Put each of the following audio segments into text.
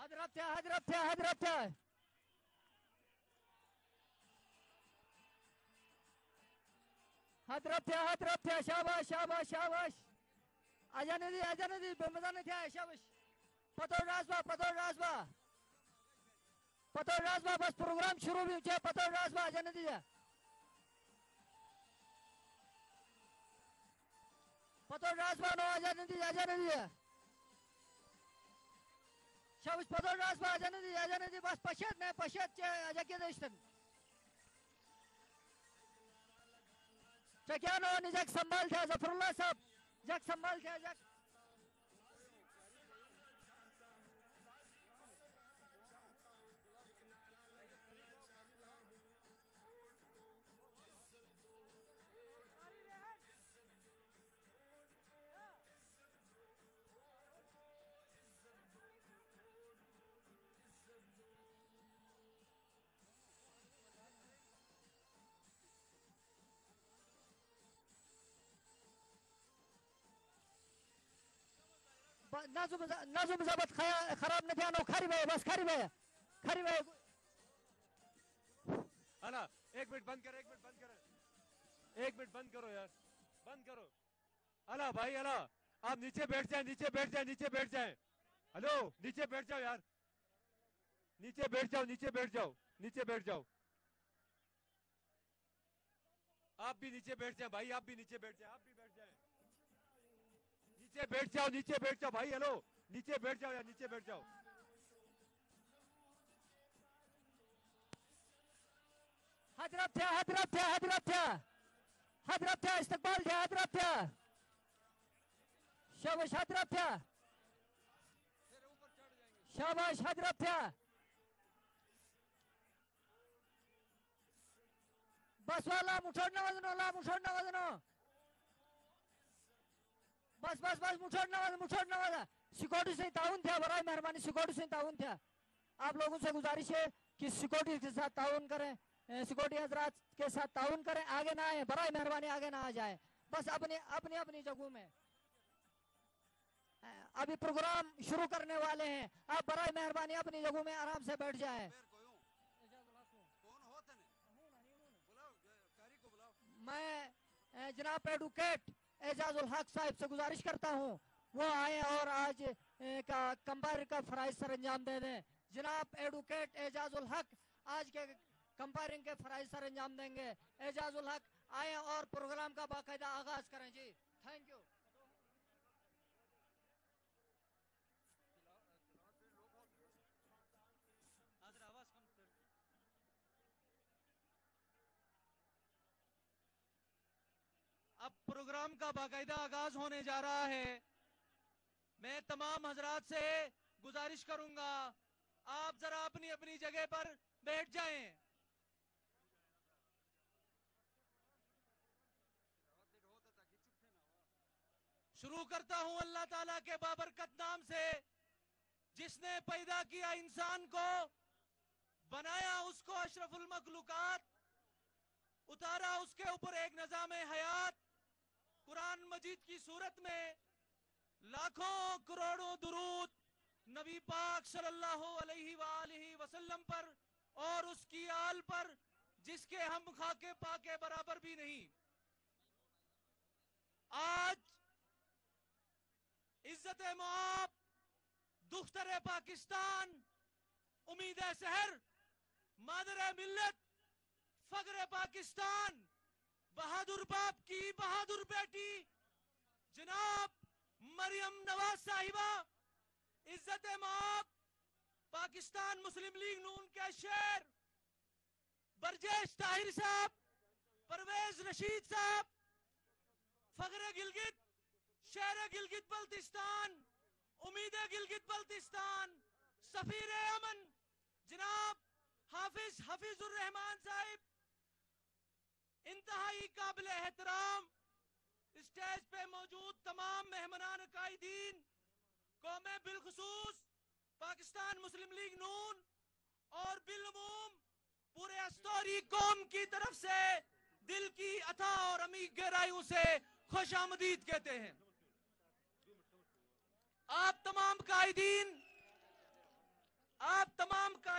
حضرت حضرت حضرت حضرت حضرت شاباش شاباش شاباش اجندی بمزانه تھا شاباش پتو رازبا بس پروگرام شروع بھی ہوچے پتو رازبا اجندی پتو رازبا نو اجندی شاباش پتو رازبا اجندی بس پشت چه اجاکی داشتن چکیانو جک سنبھال تھا ظفر اللہ صاحب جک سنبھال تھا جک نظم ضبط خراب نہ تھا کھری بھائی بس کھری بھائی الا ایک منٹ بند کرو یار بند کرو الا بھائی الا آپ نیچے بیٹھ جائیں ہلو نیچے بیٹھ جاؤ یار نیچے بیٹھ جاؤ آپ بھی نیچے بیٹھ جائیں بھائی آپ بھی بیٹھ جاؤ بھائی ہلو نیچے بیٹھ جاؤ حضرت تھا استقبال تھا حضرت تھا شاباش حضرت تھا شاباش حضرت تھا بس والا مٹھوڑنا وزنو بس مٹھوڑنا وزن سیکورٹی سے تعاون تھا برائے مہربانی سیکورٹی سے تعاون تھا آپ لوگوں سے گزارش ہے کہ سیکورٹی کے ساتھ تعاون کریں سیکورٹی حضرات کے ساتھ تعاون کریں آگے نہ آئیں برائے مہربانی آگے نہ آ جائیں بس اپنی جگہوں میں ابھی پروگرام شروع کرنے والے ہیں آپ برائے مہربانی اپنی جگہوں میں آرام سے بیٹھ جائیں میں جناب ایڈوکیٹ اعجاز الحق صاحب سے گزارش کرتا ہوں وہ آئیں اور آج کمپائر کا فرائض سر انجام دے دیں جناب ایڈوکیٹ اعجاز الحق آج کے کمپائرنگ کے فرائض سر انجام دیں گے اعجاز الحق آئیں اور پروگرام کا باقاعدہ آغاز کریں جی تھینک یو اب پروگرام کا باقاعدہ آغاز ہونے جا رہا ہے میں تمام حضرات سے گزارش کروں گا آپ ذرا اپنی جگہ پر بیٹھ جائیں شروع کرتا ہوں اللہ تعالیٰ کے بابرکت نام سے جس نے پیدا کیا انسان کو بنایا اس کو اشرف المخلوقات اتارا اس کے اوپر ایک نظام حیات قرآن مجید کی صورت میں لاکھوں کروڑوں درود نبی پاک صلی اللہ علیہ وآلہ وسلم پر اور اس کی آل پر جس کے ہم خاکے پاکے برابر بھی نہیں آج عزت معاب دختر پاکستان امید سحر مادر ملت فخر پاکستان بہادر باپ کی بہادر بیٹی جناب مریم نواز صاحبہ عزت معاب پاکستان مسلم لیگ نون کے شیر برجیش طاہر صاحب پرویز رشید صاحب فخر گلگت شہر گلگت بلتستان امید گلگت بلتستان سفیر امن جناب حافظ الرحمان صاحب انتہائی قابل احترام اسٹیج پہ موجود تمام مہمانان قائدین قوم بالخصوص پاکستان مسلم لیگ نون اور بالعموم پورے استوری قوم کی طرف سے دل کی عطا اور عمیق گہرائیوں سے خوش آمدید کہتے ہیں آپ تمام قائدین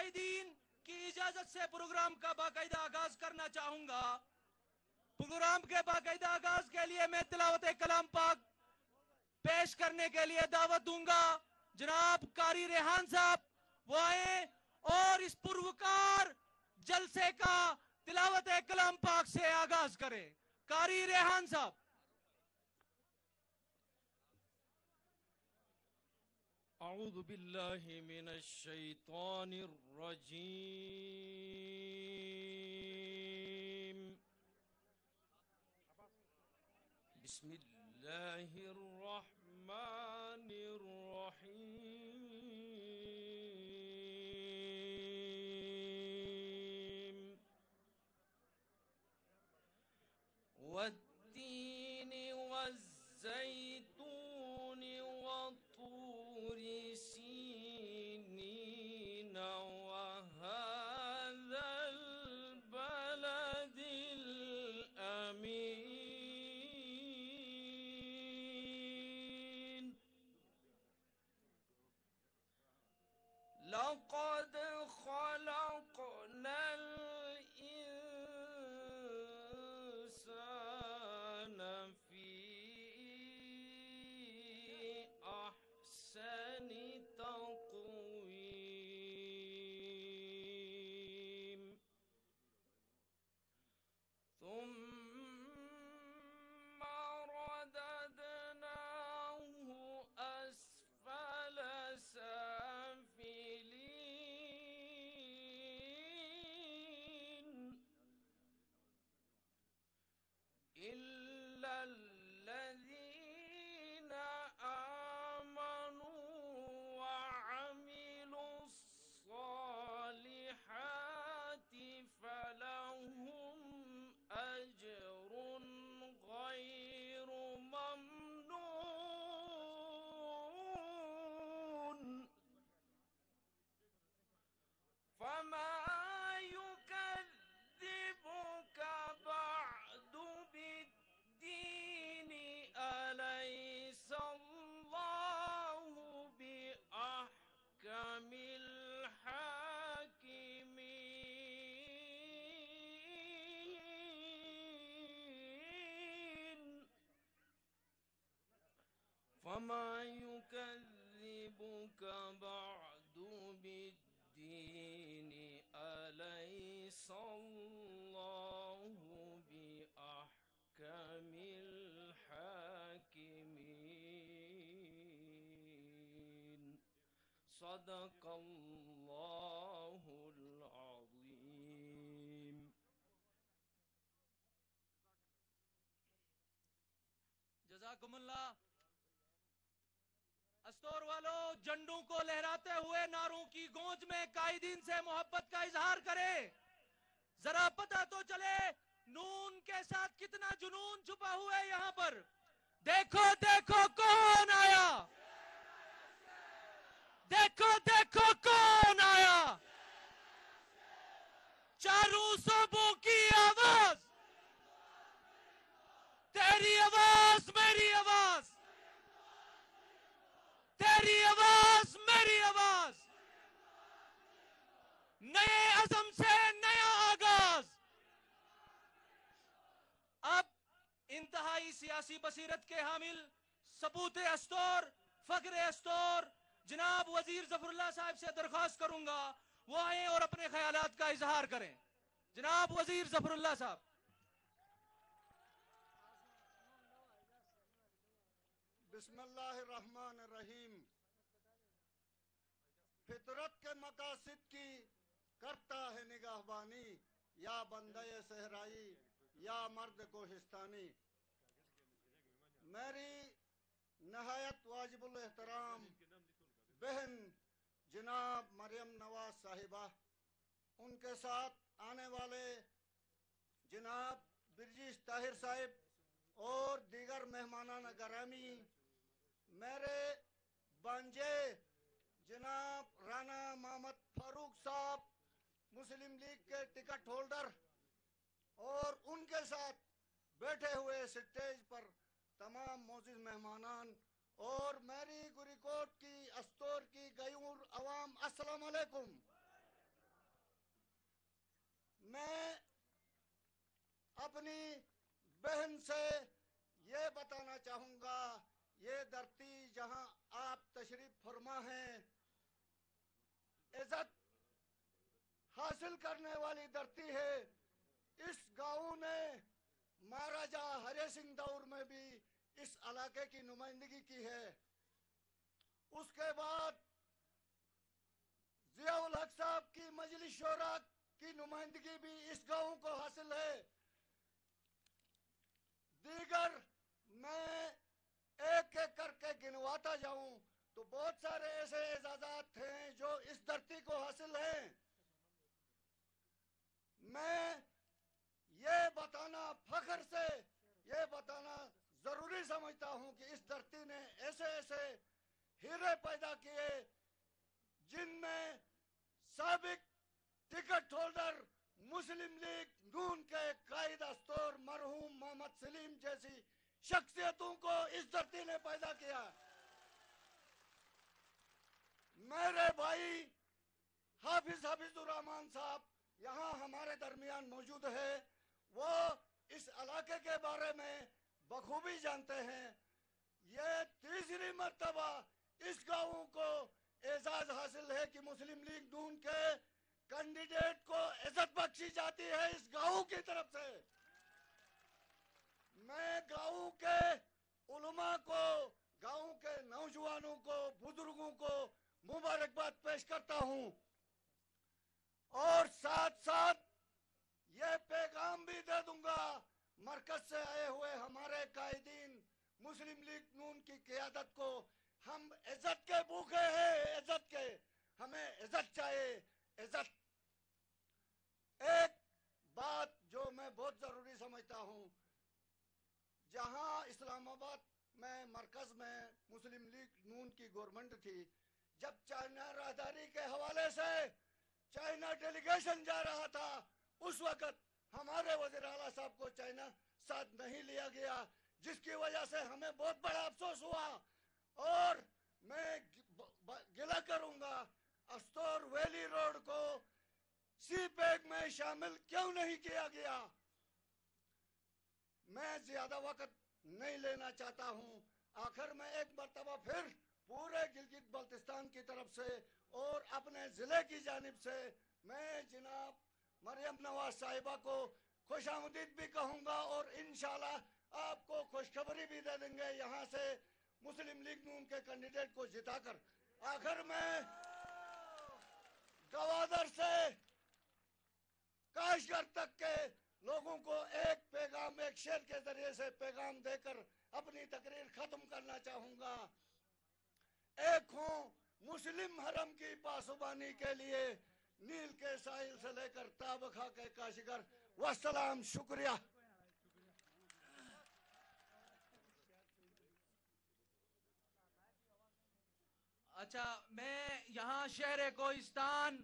قائدین کی اجازت سے پروگرام کا باقاعدہ آغاز کرنا چاہوں گا. پروگرام کے باقاعدہ آغاز کے لیے میں تلاوت کلام پاک پیش کرنے کے لیے دعوت دوں گا. جناب قاری ریحان صاحب وہ آئیں اور اس پروکار جلسے کا تلاوت کلام پاک سے آغاز کریں. قاری ریحان صاحب. اعوذ باللہ من الشیطان الرجیم. بسم اللہ الرحمن الرحیم. والتین والزیتون وطور سینین وهذا البلد الأمین. لقد خلقنا الإنسان في أحسن تقويم. ثم رددناه أسفل سافلين إلا الذين آمنوا وعملوا الصالحات فلهم أجر غير ممنون. فما يكذبك بعد بالدين أليس الله بأحكم الحاكمين. فما يكذبك بعد بالدين أليس الله بأحكم الحاكمين. صدق الله العظيم. جزاکم اللہ. استور والو جنڈوں کو لہراتے ہوئے نعروں کی گونج میں قائدین سے محبت کا اظہار کرے. ذرا پتہ تو چلے نون کے ساتھ کتنا جنون چھپا ہوا ہے یہاں پر. دیکھو دیکھو کون آیا, دیکھو دیکھو کون آیا. چاروں صوبوں کی آواز, تیری آواز میری آواز, تیری آواز میری آواز. نئے عزم سے نیا آغاز. اب انتہائی سیاسی بصیرت کے حامل ثبوت استور, فخر استور جناب وزیر ظفر اللہ صاحب سے درخواست کروں گا وہ آئیں اور اپنے خیالات کا اظہار کریں. جناب وزیر ظفر اللہ صاحب. بسم اللہ الرحمن الرحیم. فطرت کے مقاصد کی کرتا ہے نگہبانی, یا بندہ صحرائی یا مرد کوہستانی. میری نہایت واجب الاحترام بہن جناب مریم نواز صاحبہ, ان کے ساتھ آنے والے جناب برجیش طاہر صاحب اور دیگر مہمانان گرامی, میرے بانجے جناب رانا محمد فاروق صاحب مسلم لیگ کے ٹکٹ ہولڈر, اور ان کے ساتھ بیٹھے ہوئے سٹیج پر تمام معزز مہمانان اور میری گری کوٹ کی استور کی غیور عوام, السلام علیکم. اپنی بہن سے یہ بتانا چاہوں گا، یہ دھرتی جہاں آپ تشریف فرما ہیں عزت حاصل کرنے والی دھرتی ہے۔ اس گاؤں نے مہاراجہ ہری سنگھ دور میں بھی اس علاقے کی نمائندگی کی ہے۔ اس کے بعد ضیاء الحق صاحب کی مجلس شورا کی نمائندگی بھی اس گاؤں کو حاصل ہے۔ دیگر میں ایک ایک کر کے گنواتا جاؤں تو بہت سارے ایسے اعزازات ہیں جو اس دھرتی کو حاصل ہیں۔ میں یہ بتانا فخر سے یہ بتانا ضروری سمجھتا ہوں کہ اس دھرتی نے ایسے ایسے ہیرے پیدا کیے جن میں سابق ٹکٹ ہولڈر مسلم لیگ نون کے قائد اسطور مرحوم محمد سلیم جیسی شخصیتوں کو اس دھرتی نے پیدا کیا۔ میرے بھائی حافظ الرحمان صاحب یہاں ہمارے درمیان موجود ہے، وہ اس علاقے کے بارے میں بخوبی جانتے ہیں۔ یہ تیسری مرتبہ اس گاؤں کو اعزاز حاصل ہے کہ مسلم لیگ نون کے کینڈیڈیٹ کو عزت بخشی جاتی ہے اس گاؤں کی طرف سے۔ میں گاؤں کے علماء کو، گاؤں کے نوجوانوں کو، بزرگوں کو مبارکباد پیش کرتا ہوں، اور ساتھ ساتھ یہ پیغام بھی دے دوں گا مرکز سے آئے ہوئے ہمارے قائدین مسلم لیگ نون کی قیادت کو، ہم عزت کے بھوکے ہیں، عزت کے، ہمیں عزت چاہیے، عزت۔ ایک بات جو میں بہت ضروری سمجھتا ہوں، جہاں اسلام آباد میں مرکز میں مسلم لیگ نون کی گورنمنٹ تھی، جب چائنا راہداری کے حوالے سے چائنا ڈیلیگیشن جا رہا تھا، اس وقت ہمارے وزیر اعلیٰ صاحب کو چائنا ساتھ نہیں لیا گیا، جس کی وجہ سے ہمیں بہت بڑا افسوس ہوا، اور میں گلہ کروں گا استور ویلی روڈ کو سی پیک میں شامل کیوں نہیں کیا گیا۔ میں زیادہ وقت نہیں لینا چاہتا ہوں، آخر میں ایک مرتبہ پھر پورے گلگت بلتستان کی طرف سے اور اپنے ضلع کی جانب سے میں جناب مریم نواز صاحبہ کو خوش آمدید بھی کہوں گا، اور انشاءاللہ آپ کو خوشخبری بھی دے دیں گے یہاں سے مسلم لیگ نون کے کینڈیڈیٹ کو جتا کر۔ آخر میں گوادر سے کاشغر تک کے لوگوں کو ایک پیغام، ایک شعر کے ذریعے سے پیغام دے کر اپنی تقریر ختم کرنا چاہوں گا۔ ایک ہوں مسلم حرم کی پاسبانی کے لیے، نیل کے ساحل سے لے کر تابخا کے کاشغر، والسلام، شکریہ۔ اچھا، میں یہاں شہر کوہستان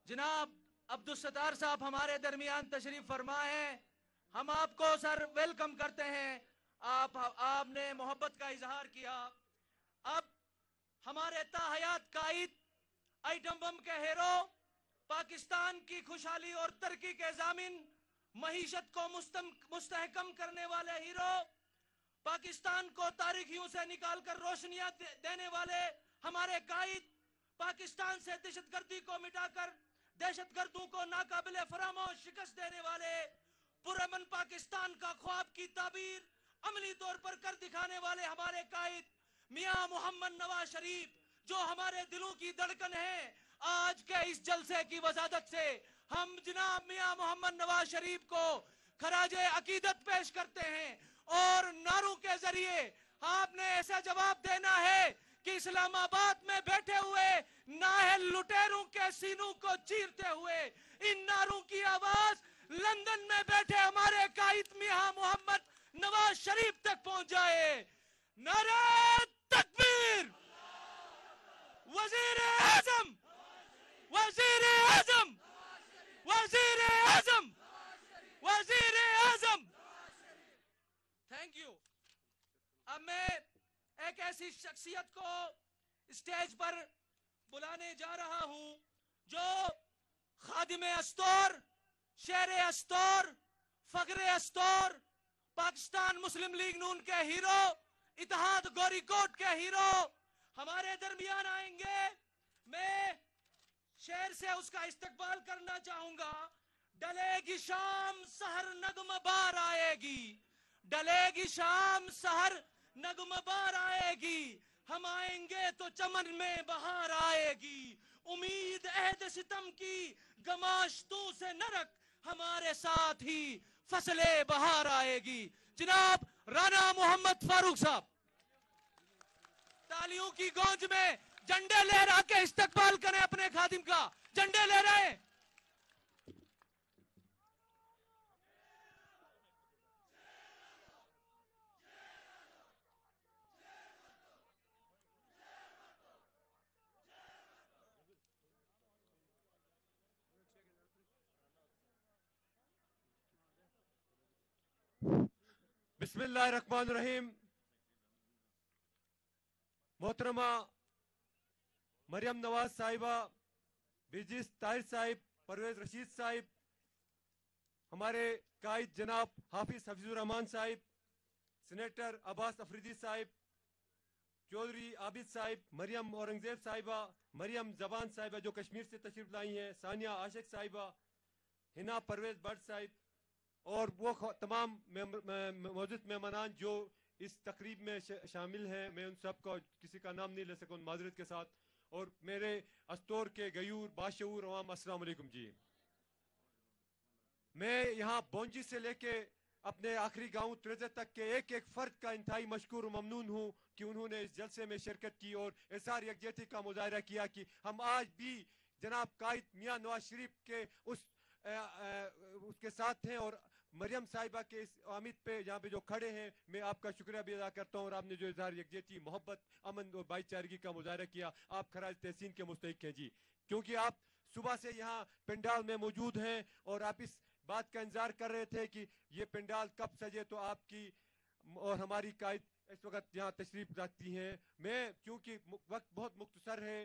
جناب عبدالستار صاحب ہمارے درمیان تشریف فرما ہے، ہم آپ کو سر ویلکم کرتے ہیں، آپ نے محبت کا اظہار کیا۔ اب ہمارے تاحیات قائد، آئٹم بم کے ہیرو، پاکستان کی خوشحالی اور ترقی کے ضامن، معیشت کو مستحکم کرنے والے ہیرو، پاکستان کو تاریکیوں سے نکال کر روشنیاں دینے والے ہمارے قائد، پاکستان سے دہشت گردی کو مٹا کر دہشت گردوں کو ناقابل فراموش شکست دینے والے، پرامن پاکستان کا خواب کی تعبیر عملی طور پر کر دکھانے والے ہمارے قائد میاں محمد نواز شریف، جو ہمارے دلوں کی دھڑکن ہے۔ آج کے اس جلسے کی وزادت سے ہم جناب میاں محمد نواز شریف کو خراج عقیدت پیش کرتے ہیں، اور نعروں کے ذریعے آپ نے ایسا جواب دینا ہے کہ اسلام آباد میں بیٹھے ہوئے نااہل لٹیروں کے سینوں کو چیرتے ہوئے ان نعروں کی آواز لندن میں بیٹھے ہمارے قائد میاں محمد نواز شریف تک پہنچ جائے۔ نعرہ تکبیر! وزیر اعظم، وزیر اعظم، وزیر اعظم، وزیر اعظم! Thank you. اب میں ایک ایسی شخصیت کو اسٹیج پر بلانے جا رہا ہوں جو خادم استور، شہر استور، फखरे अस्तोर, पाकिस्तान मुस्लिम लीग नून के हीरो, इत्तेहाद गोरीकोट के हीरो हमारे दरमियान आएंगे। मैं शेर से उसका इस्तकबाल करना चाहूंगा। डलेगी शाम सहर नगम बार आएगी, डलेगी शाम सहर नगम बार आएगी, हम आएंगे तो चमन में बहार आएगी। उम्मीद अहद सितम की गमाश्तों से न रख, हमारे साथ ही फसले बहार आएगी। जनाब राना मोहम्मद फारूक साहब तालियों की गूंज में झंडे लहरा के इस्तकबाल करें अपने खादिम का। झंडे लहराएं। बिस्मिल्लाहिर्रहमानिर्रहीम। मोहतरमा मरियम नवाज साहिबा, बिजिस ताहिर साहिब, परवेज रशीद साहिब, हमारे कायद जनाब हाफिज हफीजुर रहमान साहिब, सेनेटर अब्बास अफरीदी साहिब, चौधरी आबिद साहिब, मरियम औरंगजेब साहिबा, मरियम जबान साहिबा जो कश्मीर से तशरीफ लाई हैं, सानिया आशिक साहिबा, हिना परवेज भट्ट साहिब और वो तमाम मौजूद मेहमानान जो इस तकरीब में शामिल हैं, मैं उन सब को किसी का नाम नहीं ले सकूँ माजरत के साथ। और मेरे अस्तोर के गयूर बाशऊर अवाम अस्सलाम वालेकुम जी। मैं यहाँ बोंजी से लेके अपने आखिरी गांव त्रेजे तक के एक एक फर्द का इंतहाई मशकूर और ममनून हूँ कि उन्होंने इस जलसे में शिरकत की और इज़हार यकजहती का मुजाहरा किया कि हम आज भी जनाब कायद मियां नवाज शरीफ के उसके साथ हैं। और मरियम साहिबा के इस आमिद पे यहाँ पे जो खड़े हैं, मैं आपका शुक्रिया भी अदा करता हूँ। और आपने जो इज़हार यकजहती, मोहब्बत, अमन और भाईचारगी का मुजाहरा किया, आप खराज तहसीन के मुस्तहिक हैं जी। क्योंकि आप सुबह से यहाँ पंडाल में मौजूद हैं और आप इस बात का इंतजार कर रहे थे कि ये पंडाल कब सजे तो आपकी और हमारी कायद इस वक्त यहाँ तशरीफ रखती हैं। मैं क्योंकि वक्त बहुत मुख्तसर है,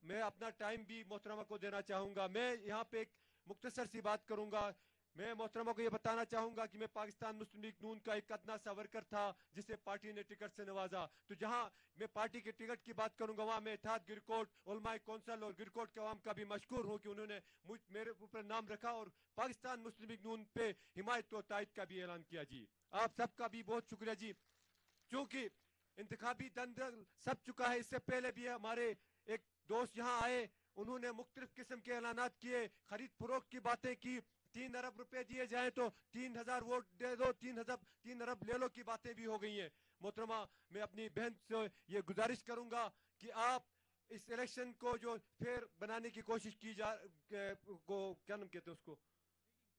मैं अपना टाइम भी मोहतरमा को देना चाहूँगा। मैं यहाँ पे एक मुख्तसर सी बात करूँगा। मैं मोहतरमा को ये बताना चाहूँगा कि मैं पाकिस्तान मुस्लिम लीग नून का एक अदना सा वर्कर था जिसे पार्टी ने टिकट से नवाजा। तो जहाँ मैं पार्टी के टिकट की बात करूँगा वहाँ मैं इत्तेहाद गिरकोट, उलमाए कौंसल और गिरकोट के अवाम का भी मशकूर हूँ कि उन्होंने मेरे ऊपर नाम रखा और पाकिस्तान मुस्लिम लीग नून पे हिमायत और तायद का भी ऐलान किया जी। आप सबका भी बहुत शुक्रिया जी। क्योंकि इंतखाबी दंगल सब चुका है, इससे पहले भी हमारे एक दोस्त यहाँ आए, उन्होंने मुख्तलिफ किस्म के ऐलानात किए, खरीद फरोख्त की बातें की, 3 अरब रुपए दिए जाएं तो 3000 वोट दे दो, 3 अरब ले लो की बातें भी हो गई हैं। मोहतरमा मैं अपनी बहन से ये गुजारिश करूंगा कि आप इस इलेक्शन को जो फेयर बनाने की कोशिश की जा क्या नाम कहते हैं उसको,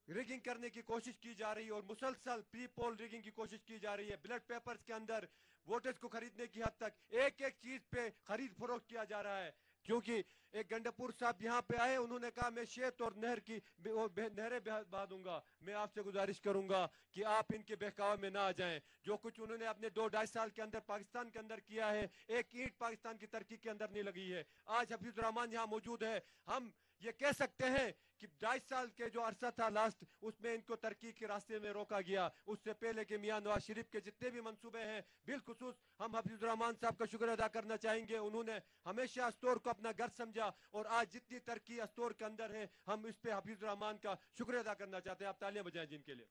रिगिंग करने की कोशिश की जा रही है और मुसलसल प्री पोल रिगिंग की कोशिश की जा रही है। बैलेट पेपर्स के अंदर वोटर्स को खरीदने की हद तक एक एक चीज पे खरीद फरोख्त किया जा रहा है। क्योंकि एक गंडापुर साहब यहाँ पे आए, उन्होंने कहा मैं शेत और नहर की नहरें बहा दूंगा। मैं आपसे गुजारिश करूंगा कि आप इनके बहकावे में ना आ जाएं। जो कुछ उन्होंने अपने 2-2.5 साल के अंदर पाकिस्तान के अंदर किया है, एक ईंट पाकिस्तान की तरक्की के अंदर नहीं लगी है। आज हफीजुर रहमान यहाँ मौजूद है, हम ये कह सकते हैं कि 2.5 साल के जो अरसा था लास्ट, उसमें इनको तरक्की के रास्ते में रोका गया। उससे पहले के मियां नवाज शरीफ के जितने भी मंसूबे हैं, बिलखुसूस हम हफीजुर रहमान साहब का शुक्र अदा करना चाहेंगे। उन्होंने हमेशा अस्तोर को अपना घर समझा और आज जितनी तरक्की अस्तोर के अंदर है, हम इस पे हफीजुर रहमान का शुक्र अदा करना चाहते हैं। आप तालियां बजाएं जिनके लिए।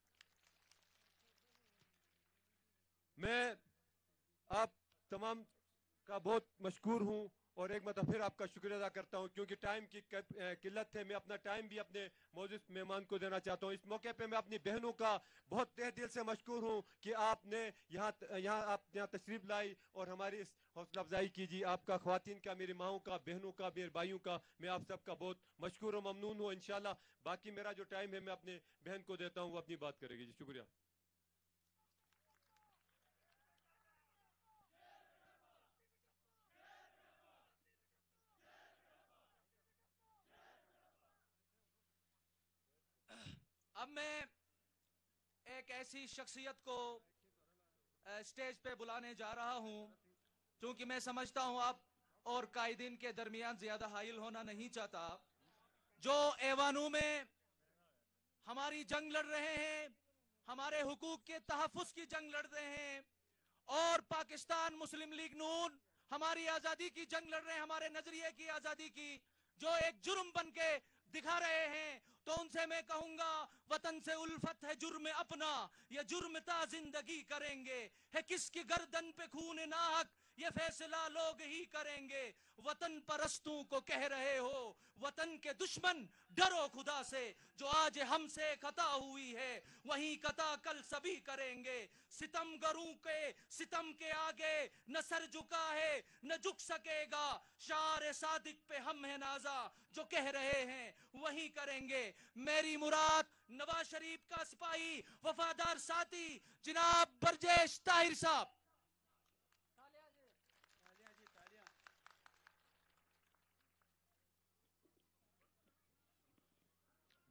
मैं आप तमाम का बहुत मशकूर हूँ और एक मतलब फिर आपका शुक्रिया अदा करता हूँ। क्योंकि टाइम की किल्लत है, मैं अपना टाइम भी अपने मौजूद मेहमान को देना चाहता हूँ। इस मौके पे मैं अपनी बहनों का बहुत तहे दिल से मशकूर हूँ कि आपने यहाँ तशरीफ लाई और हमारी इस हौसला अफजाई कीजिए। आपका ख्वातीन का, मेरी माओं का, बहनों का, मेरे भाइयों का, मैं आप सबका बहुत मशकूर और ममनून हूँ। इंशाल्लाह बाकी मेरा जो टाइम है मैं अपने बहन को देता हूँ, वो अपनी बात करेगी जी। शुक्रिया। अब मैं एक ऐसी शख्सियत को स्टेज पे बुलाने जा रहा हूं, क्योंकि मैं समझता हूं आप और कायदीन के दरमियान ज्यादा हाइल होना नहीं चाहता, जो ऐवानों में हमारी जंग लड़ रहे हैं, ہمارے حقوق کے تحفظ کی جنگ لڑ رہے ہیں، اور پاکستان مسلم لیگ نون ہماری آزادی کی جنگ لڑ رہے ہیں، ہمارے نظریے کی آزادی کی، جو ایک جرم بن کے دکھا رہے ہیں، تو ان سے میں کہوں گا وطن سے الفت ہے جرم اپنا، یہ جرم تا زندگی کریں گے، ہے کس کی گردن پہ خون ناحق، یہ فیصلہ لوگ ہی کریں گے۔ وطن پرستوں کو کہہ رہے ہو وطن کے دشمن ڈرو خدا سے، جو آج ہم سے خطا ہوئی ہے وہیں خطا کل سبھی کریں گے۔ ستم گروں کے ستم کے آگے نہ سر جھکا ہے نہ جھک سکے گا، شعار صادق پہ ہم ہیں نازا، جو کہہ رہے ہیں وہی کریں گے۔ میری مراد نواز شریف کا سپاہی وفادار ساتھی جناب برجیش طاہر صاحب۔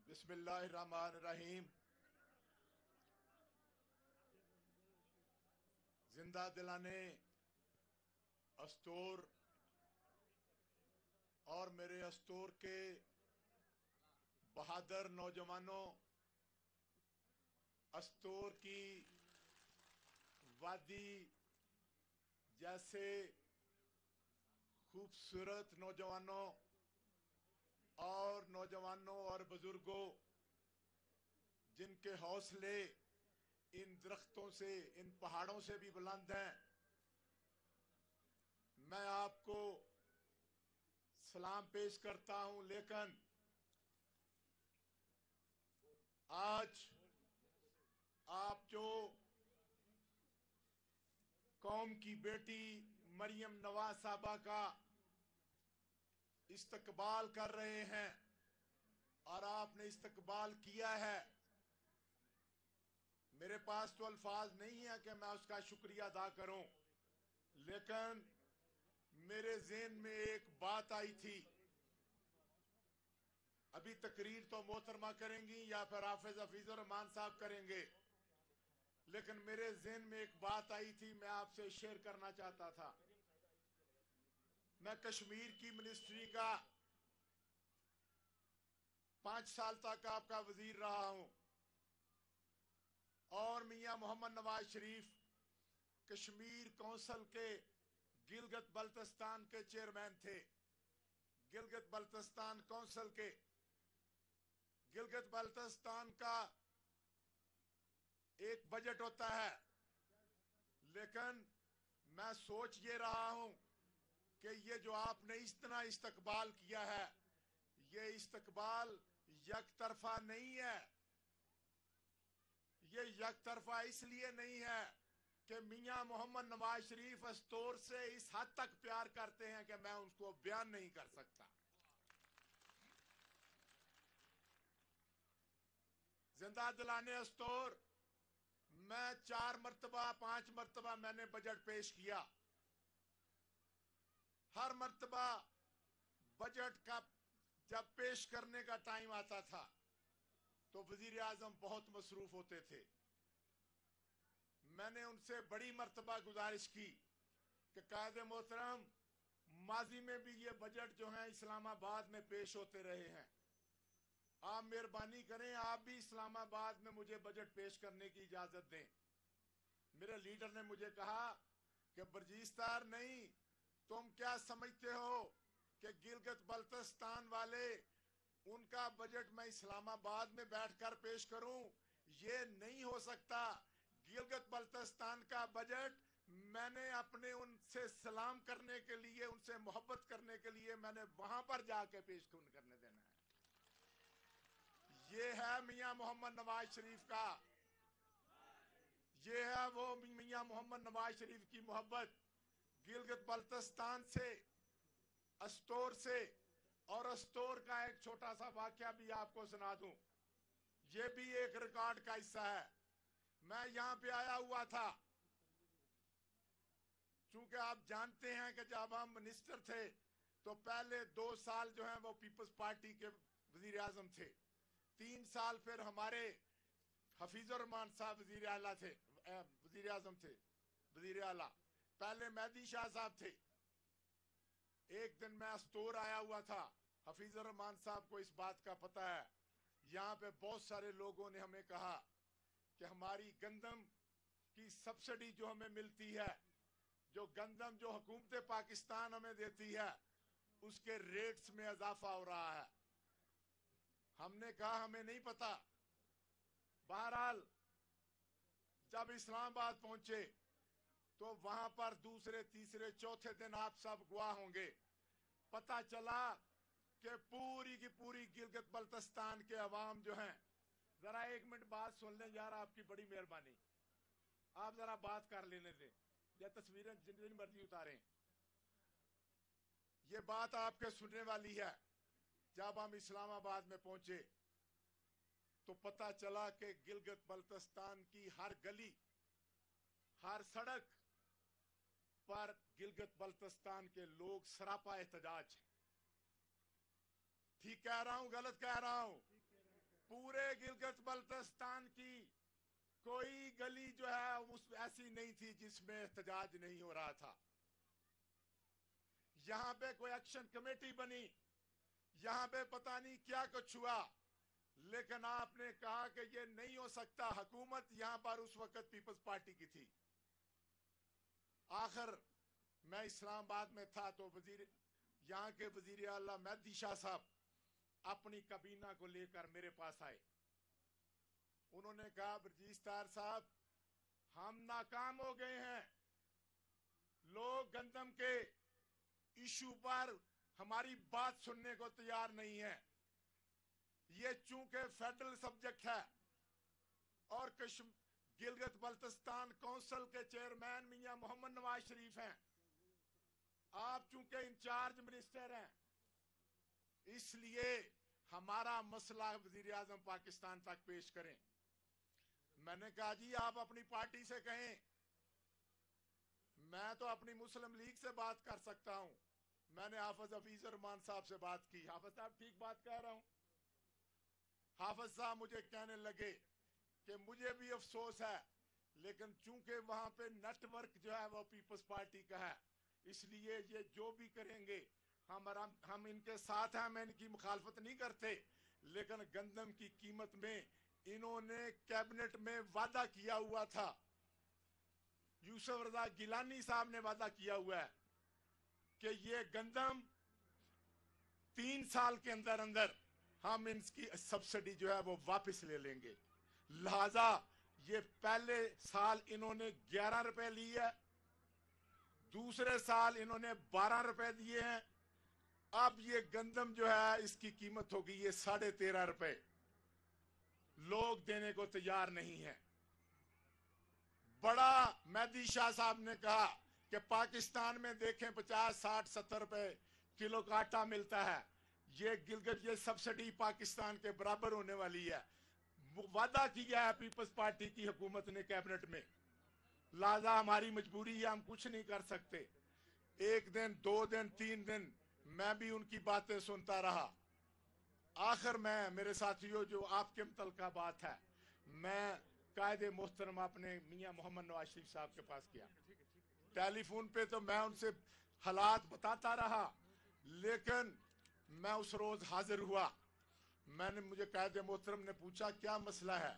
بسم اللہ الرحمن الرحیم۔ زندہ دلانے استور اور میرے استور کے بہادر نوجوانوں، استور کی وادی جیسے خوبصورت نوجوانوں اور بزرگوں جن کے حوصلے ان درختوں سے، ان پہاڑوں سے بھی بلند ہیں، میں آپ کو سلام پیش کرتا ہوں۔ لیکن آج آپ جو قوم کی بیٹی مریم نواز صاحبہ کا استقبال کر رہے ہیں اور آپ نے استقبال کیا ہے، میرے پاس تو الفاظ نہیں ہے کہ میں اس کا شکریہ ادا کروں، لیکن میرے ذہن میں ایک بات آئی تھی۔ ابھی تقریر تو محترمہ کریں گی یا پھر حافظ حفیظ الرحمان صاحب کریں گے، لیکن میرے ذہن میں ایک بات آئی تھی، میں آپ سے شیئر کرنا چاہتا تھا۔ میں کشمیر کی منسٹری کا 5 سال تک آپ کا وزیر رہا ہوں، اور میاں محمد نواز شریف کشمیر کونسل کے گلگت بلتستان کے چیئرمین تھے۔ گلگت بلتستان کونسل کے گلگت بلتستان کا ایک بجٹ ہوتا ہے، لیکن میں سوچ یہ رہا ہوں کہ یہ جو آپ نے اس طرح استقبال کیا ہے، یہ استقبال یک طرفہ نہیں ہے۔ یہ یک طرفہ اس لیے نہیں ہے کہ میاں محمد نواز شریف استور سے اس حد تک پیار کرتے ہیں کہ میں ان کو بیان نہیں کر سکتا۔ زندہ دلانے استور، میں 4 مرتبہ 5 مرتبہ میں نے بجٹ پیش کیا۔ ہر مرتبہ بجٹ کا جب پیش کرنے کا ٹائم آتا تھا تو وزیر اعظم بہت مصروف ہوتے تھے۔ میں نے ان سے بڑی مرتبہ گزارش کی کہ قائد محترم، ماضی میں بھی یہ بجٹ جو ہیں اسلام آباد میں پیش ہوتے رہے ہیں، آپ مہربانی کریں آپ بھی اسلام آباد میں مجھے بجٹ پیش کرنے کی اجازت دیں۔ میرے لیڈر نے مجھے کہا کہ برجیش طاہر، نہیں، تم کیا سمجھتے ہو کہ گلگت بلتستان والے ان کا بجٹ میں اسلام آباد میں بیٹھ کر پیش کروں؟ یہ نہیں ہو سکتا۔ گلگت بلتستان کا بجٹ میں نے اپنے ان سے سلام کرنے کے لیے، ان سے محبت کرنے کے لیے میں نے وہاں پر جا کے پیش کرنے دینا ہے۔ یہ ہے میاں محمد نواز شریف کا، یہ ہے وہ میاں محمد نواز شریف کی محبت۔ گلگت بلتستان سے، استور سے، اور استور کا ایک چھوٹا سا واقعہ بھی آپ کو سنا دوں، یہ بھی ایک ریکارڈ کا حصہ ہے۔ میں یہاں پہ آیا ہوا تھا، چونکہ آپ جانتے ہیں کہ جب ہم منسٹر تھے تو پہلے 2 سال جو ہیں وہ پیپلز پارٹی کے وزیر اعظم تھے، 3 سال پھر ہمارے حفیظ الرحمان صاحب وزیر اعلیٰ تھے، وزیر اعظم تھے، وزیر اعلیٰ پہلے مہدی شاہ صاحب تھے۔ ایک دن میں استور آیا ہوا تھا، حفیظ الرحمان صاحب کو اس بات کا پتہ ہے، یہاں پہ بہت سارے لوگوں نے ہمیں کہا कि हमारी गंदम की सब्सिडी जो हमें मिलती है, जो गंदम जो हुकूमत पाकिस्तान हमें देती है, उसके रेट्स में इजाफा हो रहा है। हमने कहा हमें नहीं पता। बहरहाल जब इस्लामाबाद पहुंचे तो वहां पर दूसरे तीसरे चौथे दिन आप सब गवाह होंगे, पता चला कि पूरी की पूरी गिलगित बल्तिस्तान के अवाम जो हैं, जरा एक मिनट बात सुन लें यार, आपकी बड़ी मेहरबानी, आप जरा बात कर लेने दें या तस्वीरें जितनी मर्जी उतारें। ये बात आपके सुनने वाली है। जब हम इस्लामाबाद में पहुंचे तो पता चला कि गिलगित बल्तिस्तान की हर गली, हर सड़क पर गिलगित बल्तिस्तान के लोग सरापा एहतजाज हैं। ठीक कह रहा हूं, गलत कह रहा हूं? पूरे गिलगित बल्तिस्तान की कोई गली जो है उस ऐसी नहीं थी जिसमें एहतजाज नहीं हो रहा था। यहां पे कोई एक्शन कमेटी बनी, यहां पे पता नहीं क्या कुछ हुआ, लेकिन आपने कहा कि ये नहीं हो सकता। हुकूमत यहां पर उस वक्त पीपल्स पार्टी की थी। आखिर मैं इस्लामाबाद में था तो यहां के वजीर आला मेहदी शाह साहब अपनी कबीना को लेकर मेरे पास आए। उन्होंने कहा बर्जीस तार साहब, हम नाकाम हो गए हैं, लोग गंदम के इशू पर हमारी बात सुनने को तैयार नहीं है। ये चूंकि फेडरल सब्जेक्ट है और गिलगित बल्तिस्तान काउंसिल के चेयरमैन मियां मोहम्मद नवाज शरीफ हैं, आप चूंकि इंचार्ज मिनिस्टर हैं, इसलिए हमारा मसला वजीर आजम पाकिस्तान तक पेश करें। मैंने कहा जी आप अपनी पार्टी से कहें, मैं तो अपनी मुस्लिम लीग से बात कर सकता हूं। मैंने हाफिज हफीज रहमान साहब से बात की। हाफिज साहब ठीक बात कह रहा हूं? हाफिज साहब मुझे कहने लगे कि मुझे भी अफसोस है, लेकिन चूंकि वहां पे नेटवर्क जो है वो पीपल्स पार्टी का है, इसलिए ये जो भी करेंगे हम इनके साथ हैं, मैं इनकी मुखालफत नहीं करते। लेकिन गंदम की कीमत में इन्होंने कैबिनेट में वादा किया हुआ था, यूसुफ रजा गिलानी साहब ने वादा किया हुआ है कि ये गंदम 3 साल के अंदर अंदर हम इसकी सब्सिडी जो है वो वापस ले लेंगे। लिहाजा ये पहले साल इन्होंने 11 रुपए ली है, दूसरे साल इन्होंने 12 रुपए दिए हैं। अब ये गंदम जो है इसकी कीमत होगी ये 13.5 रुपए। लोग देने को तैयार नहीं है। बड़ा मेहदी शाह साहब ने कहा कि पाकिस्तान में देखें 50, 60, 70 रुपए किलो का आटा मिलता है, ये गिलगित ये सब्सिडी पाकिस्तान के बराबर होने वाली है। वादा किया है पीपल्स पार्टी की हुकूमत ने कैबिनेट में। लिहाजा हमारी मजबूरी है, हम कुछ नहीं कर सकते। 1 दिन 2 दिन 3 दिन मैं भी उनकी बातें सुनता रहा। आखिर में मेरे साथियों जो आपके मुतल्लिका बात है, मैं कायदे मोहतरम अपने मियां मोहम्मद नवाज शरीफ साहब के पास गया। टेलीफोन पे तो मैं उनसे हालात बताता रहा, लेकिन मैं उस रोज हाजिर हुआ। मुझे कायदे मोहतरम ने पूछा क्या मसला है।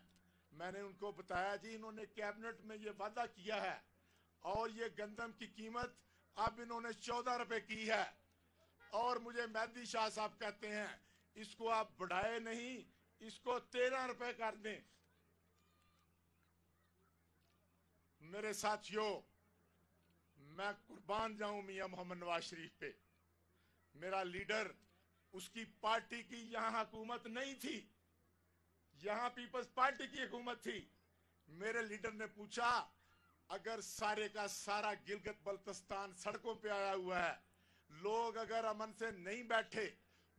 मैंने उनको बताया जी इन्होंने कैबिनेट में ये वादा किया है और ये गंदम की कीमत अब इन्होंने 14 रुपए की है, और मुझे मेहदी शाह साहब कहते हैं इसको आप बढ़ाए नहीं, इसको 13 रुपए कर दें। मेरे साथियों, मैं कुर्बान जाऊं मियां मोहम्मद नवाज शरीफ पे। मेरा लीडर, उसकी पार्टी की यहां हुकूमत नहीं थी, यहां पीपल्स पार्टी की हुकूमत थी। मेरे लीडर ने पूछा अगर सारे का सारा गिलगित बल्तिस्तान सड़कों पे आया हुआ है, लोग अगर अमन से नहीं बैठे,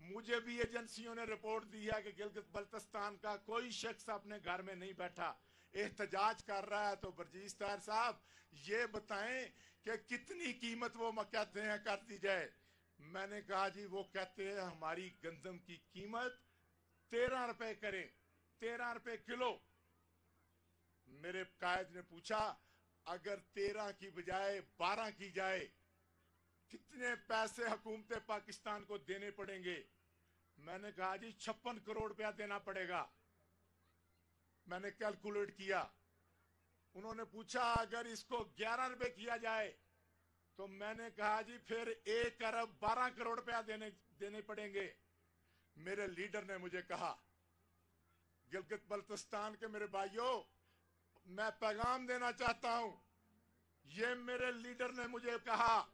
मुझे भी एजेंसियों ने रिपोर्ट दी है कि गिलगित बल्तिस्तान का कोई शख्स अपने घर में नहीं बैठा, एहतजाज कर रहा है, तो बर्जीस तार साहब ये बताएं कि कितनी कीमत वो कहते हैं कर दी जाए। मैंने कहा जी वो कहते हैं हमारी गंदम की कीमत 13 रुपए करें, 13 रुपए किलो। मेरे कायद ने पूछा अगर 13 की बजाय 12 की जाए, कितने पैसे हुकूमत पाकिस्तान को देने पड़ेंगे। मैंने कहा जी 56 करोड़ रुपया देना पड़ेगा। मैंने कैलकुलेट किया। उन्होंने पूछा अगर इसको 11 रुपए किया जाए तो मैंने कहा जी फिर 1 अरब 12 करोड़ रुपया देने पड़ेंगे। मेरे लीडर ने मुझे कहा, गिलगित बल्तिस्तान के मेरे भाइयों, मैं पैगाम देना चाहता हूं, ये मेरे लीडर ने मुझे कहा,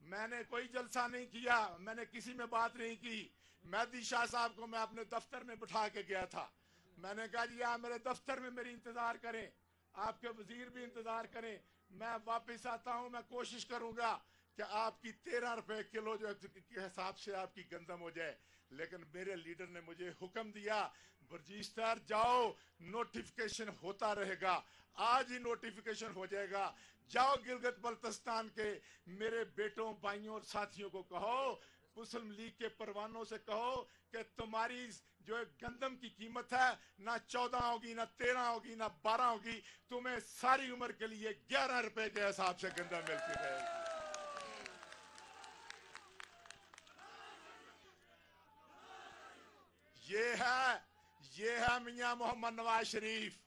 मैंने कोई जलसा नहीं किया, मैंने किसी में बात नहीं की। मेहदी शाह साहब को मैं अपने दफ्तर में बिठा के गया था। मैंने कहा जी आप मेरे दफ्तर में मेरी इंतजार करें, आपके वजीर भी इंतजार करें, मैं वापस आता हूं, मैं कोशिश करूंगा कि आपकी 13 रुपए किलो जो के हिसाब से आपकी गंदम हो जाए। लेकिन मेरे लीडर ने मुझे हुक्म दिया, बर्जीश सर जाओ, नोटिफिकेशन होता रहेगा, आज ही नोटिफिकेशन हो जाएगा। जाओ गिलगित बल्तिस्तान के मेरे बेटों, भाइयों और साथियों को कहो, मुस्लिम लीग के परवानों से कहो कि तुम्हारी जो गंदम की कीमत है ना 14 होगी, ना 13 होगी, ना 12 होगी, तुम्हें सारी उम्र के लिए 11 रुपए के हिसाब से गंदम मिलती रहेगी। ये है मियां मोहम्मद नवाज शरीफ।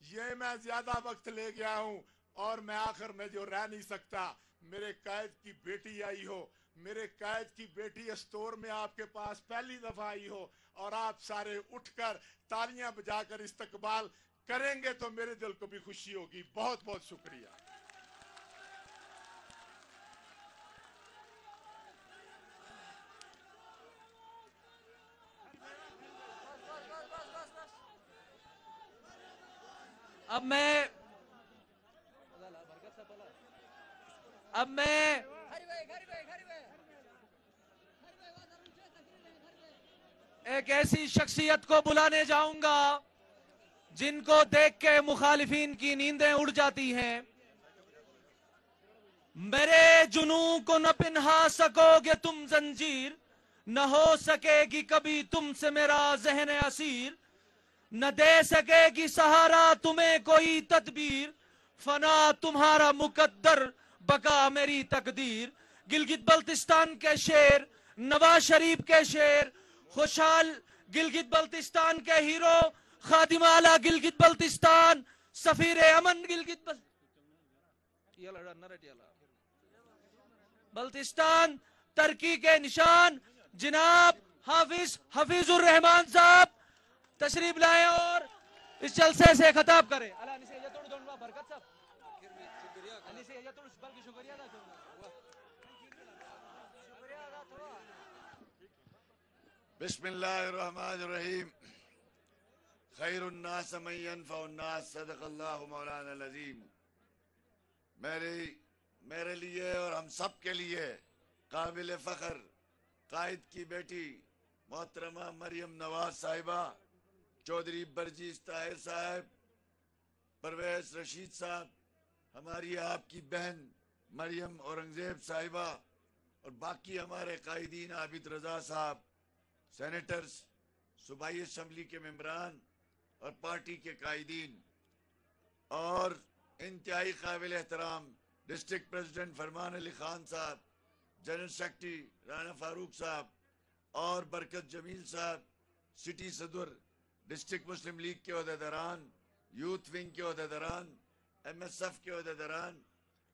ये मैं ज्यादा वक्त ले गया हूं और मैं आखिर में जो रह नहीं सकता, मेरे कैद की बेटी आई हो, मेरे कैद की बेटी स्टोर में आपके पास पहली दफा आई हो और आप सारे उठकर तालियां बजाकर इस्तकबाल करेंगे तो मेरे दिल को भी खुशी होगी। बहुत बहुत शुक्रिया। अब मैं एक ऐसी शख्सियत को बुलाने जाऊंगा जिनको देख के मुखालिफिन की नींदें उड़ जाती हैं। मेरे जुनू को न पिन्हा सकोगे तुम जंजीर, न हो सकेगी कभी तुमसे मेरा जहन असीर, न दे सकेगी सहारा तुम्हें कोई तदबीर, फना तुम्हारा मुकद्दर बका मेरी तकदीर। गिलगित बल्तिस्तान के शेर, नवाज शरीफ के शेर, खुशहाल गिलगित बल्तिस्तान के हीरो, खादिम आला गिलगित बल्तिस्तान, सफीर अमन गिलगित बल्तिस्तान, तरक्की के निशान जनाब हफीजुर रहमान साहब तशरीफ लाए और इस जलसे से खिताब करें। बिस्मिल्लाहिर्रहमानिर्रहीम। खैरुन्नास मन यनफउन्नास, सदक़ल्लाहु मौलाना अज़ीम। मेरे लिए और हम सब के लिए काबिल फख्र कायद की बेटी मोहतरमा मरियम नवाज साहिबा, चौधरी बर्जीश ताहिर साहब, परवेज रशीद साहब, हमारी आपकी बहन मरियम औरंगजेब साहिबा और बाकी हमारे कायदीन, आबिद रजा साहब, सेनेटर्स, सूबाई असम्बली के मेंबरान और पार्टी के कायदीन, और इंतहाई काबिल एहतराम डिस्ट्रिक्ट प्रेसिडेंट फरमान अली खान साहब, जनरल सेक्रेटरी राना फारूक साहब और बरकत जमील साहब, सिटी सदर, डिस्ट्रिक्ट मुस्लिम लीग के अहदेदारान, यूथ विंग के अहदेदारान, MSF के अहदेदारान,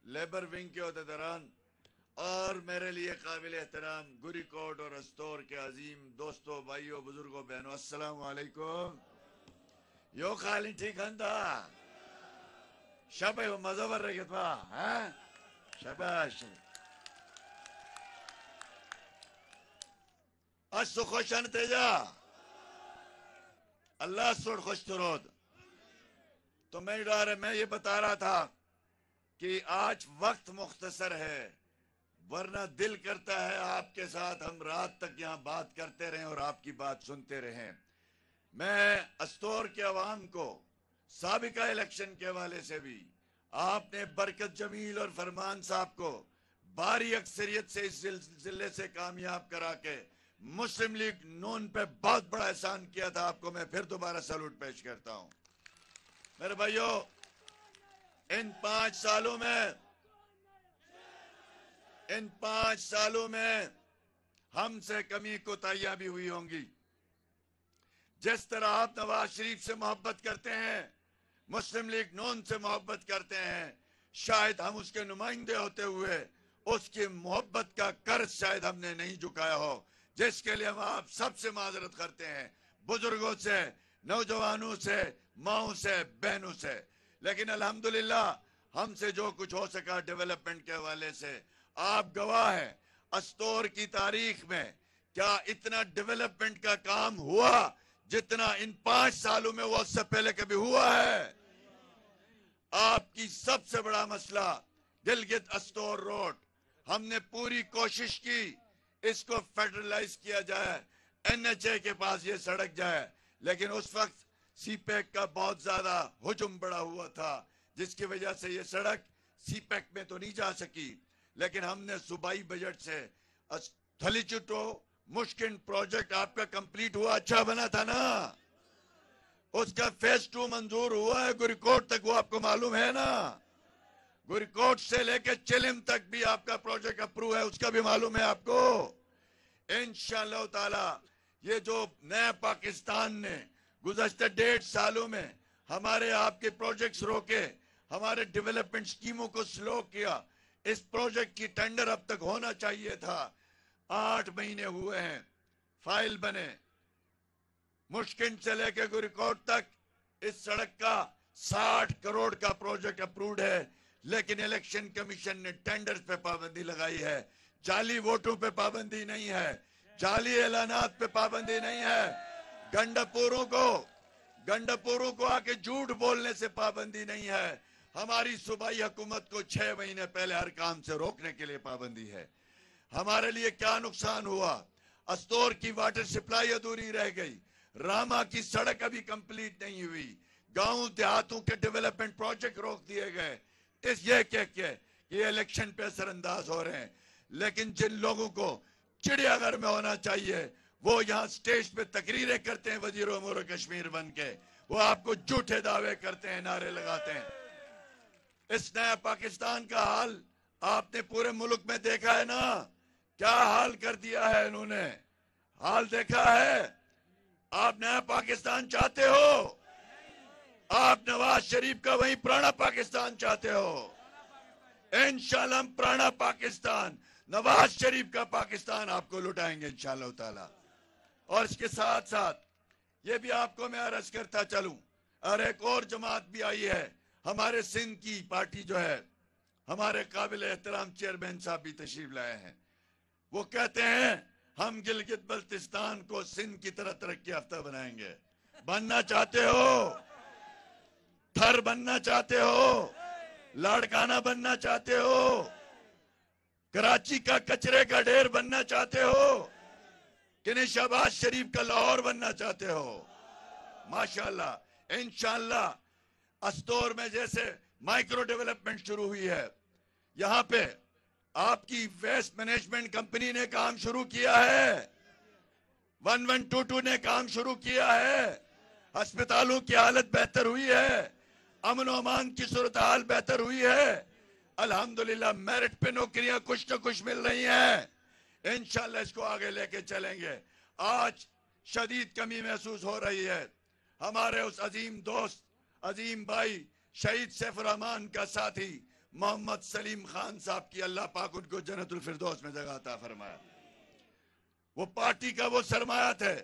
लेबर विंग के अहदेदारान और मेरे लिए काबिल एहतराम गुरी कोट और अस्तौर के अजीम दोस्तों, भाइयों, बुजुर्गों, बहनों, अस्सलाम वालेकुम। यो खाली ठीक हंदा शबे मज़ोबर रखा है, शबाश। अस खुशन तेजा अल्लाह सुर खुश तुरोद। तो मैं ये बता रहा था कि आज वक्त मुख्तसर है, वरना दिल करता है आपके साथ हम रात तक यहाँ बात करते रहें और आपकी बात सुनते रहें। मैं अस्तौर के अवाम को साबिका इलेक्शन के हवाले से भी, आपने बरकत जमील और फरमान साहब को भारी अक्सरियत से इस जिले से कामयाब करा के मुस्लिम लीग नून पे बहुत बड़ा एहसान किया था, आपको मैं फिर दोबारा सैल्यूट पेश करता हूं। मेरे भाइयों, इन 5 सालों में हमसे कमी कोताहियां भी हुई होंगी। जिस तरह आप नवाज शरीफ से मोहब्बत करते हैं, मुस्लिम लीग नून से मोहब्बत करते हैं, शायद हम उसके नुमाइंदे होते हुए उसकी मोहब्बत का कर्ज शायद हमने नहीं झुकाया हो, जिसके लिए हम आप सबसे माजरत करते हैं, बुजुर्गों से, नौजवानों से, माओं से, बहनों से। लेकिन अल्हम्दुलिल्लाह हमसे जो कुछ हो सका डेवलपमेंट के हवाले से, आप गवाह हैं। अस्तोर की तारीख में क्या इतना डेवलपमेंट का काम हुआ जितना इन 5 सालों में वो उससे पहले कभी हुआ है? आपकी सबसे बड़ा मसला गिलगित अस्तोर रोड, हमने पूरी कोशिश की इसको फेडरलाइज किया जाए, NHA के पास ये सड़क जाए, लेकिन उस वक्त सीपैक का बहुत ज्यादा हुजूम बड़ा हुआ था, जिसकी वजह से ये सड़क सीपैक में तो नहीं जा सकी। लेकिन हमने सूबाई बजट से थलीचुटो मुश्किल प्रोजेक्ट आपका कंप्लीट हुआ, अच्छा बना था ना, उसका फेज 2 मंजूर हुआ है, गुरकोट तक, वो आपको मालूम है ना, गुरकोट से लेकर चिलिम तक भी आपका प्रोजेक्ट अप्रूव है, उसका भी मालूम है आपको। इंशाअल्लाह ताला ये जो नया पाकिस्तान ने गुज़श्ता 1.5 सालों में हमारे आपके प्रोजेक्ट्स रोके, हमारे डेवलपमेंट स्कीमों को स्लो किया, इस प्रोजेक्ट की टेंडर अब तक होना चाहिए था, 8 महीने हुए हैं, फाइल बने, मुश्किल से लेकर गुरकोट तक इस सड़क का 60 करोड़ का प्रोजेक्ट अप्रूव्ड है, लेकिन इलेक्शन कमीशन ने टेंडर्स पे पाबंदी लगाई है, जाली वोटों पे पाबंदी नहीं है, जाली ऐलानात पे पाबंदी नहीं है, गंडापुरों को आके झूठ बोलने से पाबंदी नहीं है, हमारी सूबाई हुकूमत को 6 महीने पहले हर काम से रोकने के लिए पाबंदी है। हमारे लिए क्या नुकसान हुआ? अस्तोर की वाटर सप्लाई अधूरी रह गई, रामा की सड़क अभी कंप्लीट नहीं हुई, गांव देहातों के डेवलपमेंट प्रोजेक्ट रोक दिए गए, इस ये कह के ये इलेक्शन पे असरअंदाज हो रहे हैं। लेकिन जिन लोगों को चिड़ियाघर में होना चाहिए वो यहाँ स्टेज पे तकरीरें करते हैं वजीर उमूर कश्मीर बन के, वो आपको झूठे दावे करते हैं, नारे लगाते हैं। इस नया पाकिस्तान का हाल आपने पूरे मुल्क में देखा है ना, क्या हाल कर दिया है इन्होंने, हाल देखा है। आप नया पाकिस्तान चाहते हो? आप नवाज शरीफ का वही पुराना पाकिस्तान चाहते हो? इंशाल्लाह हम पुराना पाकिस्तान, नवाज शरीफ का पाकिस्तान आपको लुटाएंगे इंशाल्लाह ताला। और इसके साथ साथ ये भी आपको मैं अर्ज करता चलूं, और एक और जमात भी आई है, हमारे सिंध की पार्टी जो है, हमारे काबिल एहतराम चेयरमैन साहब भी तशरीफ लाए हैं, वो कहते हैं हम गिलगित बल्तिस्तान को सिंध की तरह तरक्की याफ्ता बनाएंगे। बनना चाहते हो? थर बनना चाहते हो? लाड़काना बनना चाहते हो? कराची का कचरे का ढेर बनना चाहते हो कि नहीं शहबाज शरीफ का लाहौर बनना चाहते हो? माशाल्लाह, इंशाल्लाह अस्तोर में जैसे माइक्रो डेवलपमेंट शुरू हुई है, यहां पे आपकी वेस्ट मैनेजमेंट कंपनी ने काम शुरू किया है, 1122 ने काम शुरू किया है, अस्पतालों की हालत बेहतर हुई है, अमन और अमान की सूरत हाल बेहतर हुई है, अल्हम्दुलिल्लाह मेरिट पे नौकरियां कुछ न कुछ मिल रही हैं, इंशाल्लाह इसको आगे लेके चलेंगे। आज शदीद कमी महसूस हो रही है, हमारे उस अजीम दोस्त, अजीम भाई, शहीद सैफुर रहमान का साथी मोहम्मद सलीम खान साहब की अल्लाह पाक उनको जन्नतुल फिरदौस में जगह अता फरमाया। वो पार्टी का वो सरमाया थे,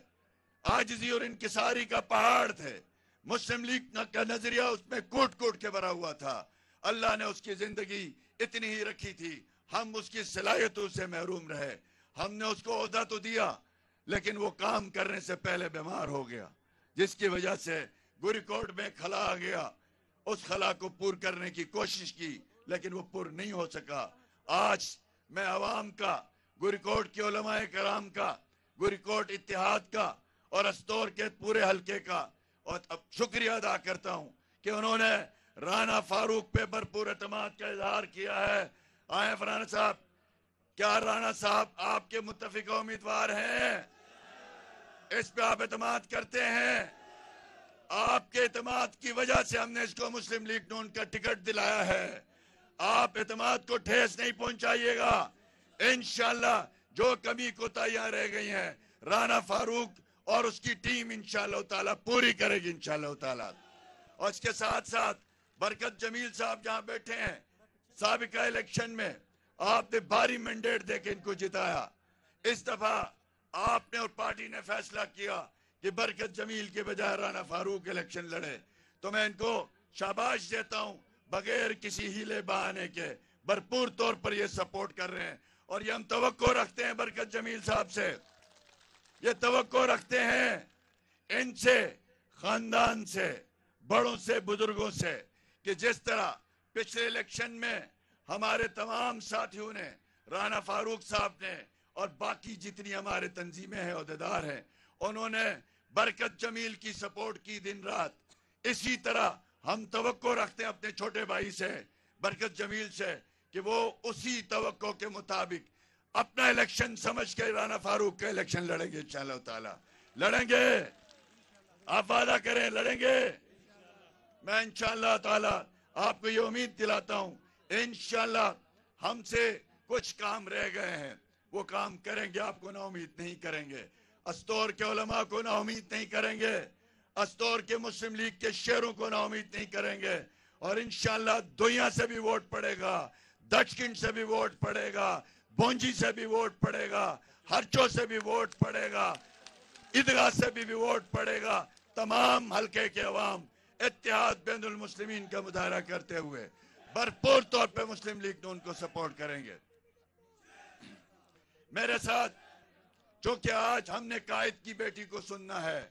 आजिज़ी और इंकिसारी का पहाड़ थे, मुस्लिम लीग का नजरिया उसमें कूट कूट के भरा हुआ था। अल्लाह ने उसकी जिंदगी इतनी ही रखी थी, हम उसकी सलाहियतों से महरूम रहे। हमने उसको ओहदा तो दिया, लेकिन वो काम करने से पहले बीमार हो गया, जिसकी वजह से गुरकोट में खला आ गया। उस खला को पूर करने की कोशिश की, लेकिन वो पूर नहीं हो सका। आज मैं अवाम का, गुरकोट के उलमाए कराम का, गुरकोट इत्तेहाद का और अस्तोर के पूरे हलके का और अब शुक्रिया अदा करता हूं कि उन्होंने राना फारूक पे भरपूर एतमाद का इजहार किया है। आए फराना साहब, क्या राना साहब आपके मुत्तफिक उम्मीदवार हैं? इस पे आप एतमाद करते हैं? आपके एतमाद की वजह से हमने इसको मुस्लिम लीग नून का टिकट दिलाया है। आप एतमाद को ठेस नहीं पहुंचाइएगा। इंशाल्लाह जो कमी कोताहियां रह गई हैं, राना फारूक اور اس کی ٹیم انشاءاللہ تعالیٰ پوری کرے گی انشاءاللہ تعالیٰ. اور اس کے ساتھ ساتھ برکت جمیل صاحب جہاں بیٹھے ہیں، سابقہ الیکشن میں آپ نے بھاری مینڈیٹ دے کے ان کو جتایا. اس دفعہ آپ نے اور پارٹی نے فیصلہ کیا کہ برکت جمیل کے بجائے رانا فاروق الیکشن لڑے. تو میں ان کو شاباش دیتا ہوں، بغیر کسی ہیلے بہانے کے بھرپور طور پر یہ سپورٹ کر رہے ہیں. اور یہ ہم توقع رکھتے ہیں برکت جمیل صاحب سے، یہ توقع رکھتے ہیں ان سے، خاندان سے، بڑوں سے، بزرگوں سے، کہ جس طرح پچھلے الیکشن میں ہمارے تمام ساتھیوں نے، رانا فاروق صاحب نے اور باقی جتنی ہمارے تنظیمیں ہیں، عہدیدار ہیں، انہوں نے برکت جمیل کی سپورٹ کی دن رات. اسی طرح ہم توقع رکھتے ہیں اپنے چھوٹے بھائی سے، برکت جمیل سے، کہ وہ اسی توقع کے مطابق اپنا الیکشن سمجھ کے رانا فاروق کا الیکشن لڑیں گے انشاءاللہ تعالی. لڑیں گے، آپ وعدہ کریں لڑیں گے. میں انشاءاللہ تعالی آپ کو یہ امید دلاتا ہوں، انشاءاللہ ہم سے کچھ کام رہ گئے ہیں، وہ کام کریں گے، آپ کو نا امید نہیں کریں گے. استور کے علماء کو نا امید نہیں کریں گے، استور کے مسلم لیگ کے شہروں کو نا امید نہیں کریں گے. اور انشاءاللہ دنیا سے بھی ووٹ پڑے گا، دچکنڈ سے بھی ووٹ پڑے گا، بونجی سے بھی ووٹ پڑے گا، ہرچو سے بھی ووٹ پڑے گا، عیدگاہ سے بھی ووٹ پڑے گا. تمام حلقے کے عوام اتحاد بین المسلمین کا مظاہرہ کرتے ہوئے بھرپور طور پہ مسلم لیگ نون کو سپورٹ کریں گے. میرے ساتھ چونکہ آج ہم نے قائد کی بیٹی کو سننا ہے،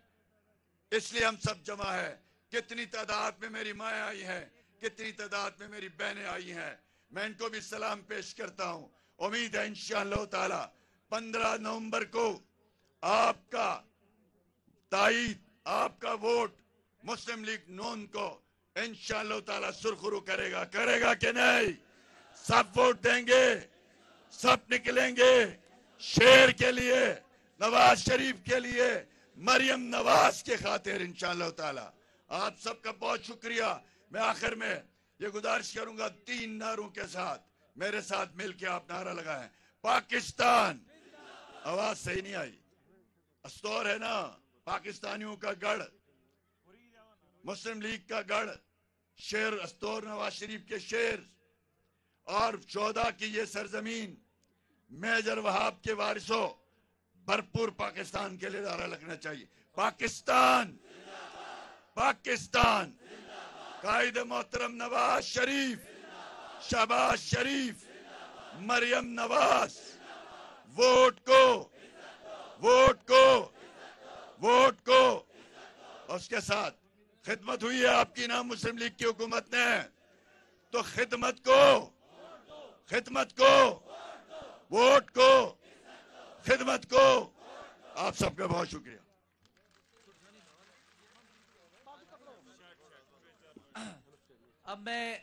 اس لیے ہم سب جمع ہے. کتنی تعداد میں میری مائیں آئی ہیں، کتنی تعداد میں میری بہنیں آئی ہیں، میں ان کو بھی سلام پیش کرتا ہوں. امید ہے انشاءاللہ تعالی 15 نومبر کو آپ کا تائید، آپ کا ووٹ مسلم لیگ نون کو انشاءاللہ تعالی سرخرو کرے گا کہ نہیں؟ سب ووٹ دیں گے، سب نکلیں گے شیر کے لیے، نواز شریف کے لیے، مریم نواز کے خاطر انشاءاللہ تعالی. آپ سب کا بہت شکریہ. میں آخر میں یہ گزارش کروں گا 3 نعروں کے ساتھ میرے ساتھ مل کے آپ نعرہ لگائیں. پاکستان، آواز صحیح نہیں آئی، استور ہے نا، پاکستانیوں کا گڑھ، مسلم لیگ کا گڑھ، شیر استور، نواز شریف کے شیر اور شہداء کی یہ سرزمین، میجر وہاب کے وارثوں، بھرپور پاکستان کے لیے نعرہ لگنا چاہیے. پاکستان، پاکستان، قائد محترم نواز شریف، شہباز شریف، مریم نواز، ووٹ کو، ووٹ کو، ووٹ کو. اس کے ساتھ خدمت ہوئی ہے آپ کی نام مسلم لیگ کی حکومت نے، تو خدمت کو، خدمت کو، ووٹ کو، خدمت کو. آپ سب کا بہت شکریہ. اب میں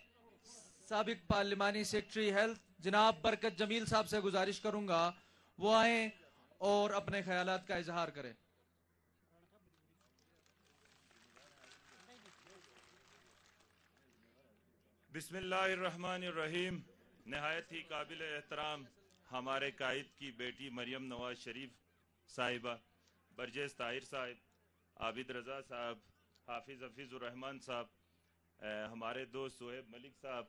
سابق پارلیمانی سیکرٹری ہیلتھ جناب برکت جمیل صاحب سے گزارش کروں گا وہ آئیں اور اپنے خیالات کا اظہار کریں. بسم اللہ الرحمن الرحیم. نہایت ہی قابل احترام ہمارے قائد کی بیٹی مریم نواز شریف صاحبہ، برجیز طاہر صاحب، عابد رضا صاحب، حافظ الرحمن صاحب، ہمارے دوست صہیب ملک صاحب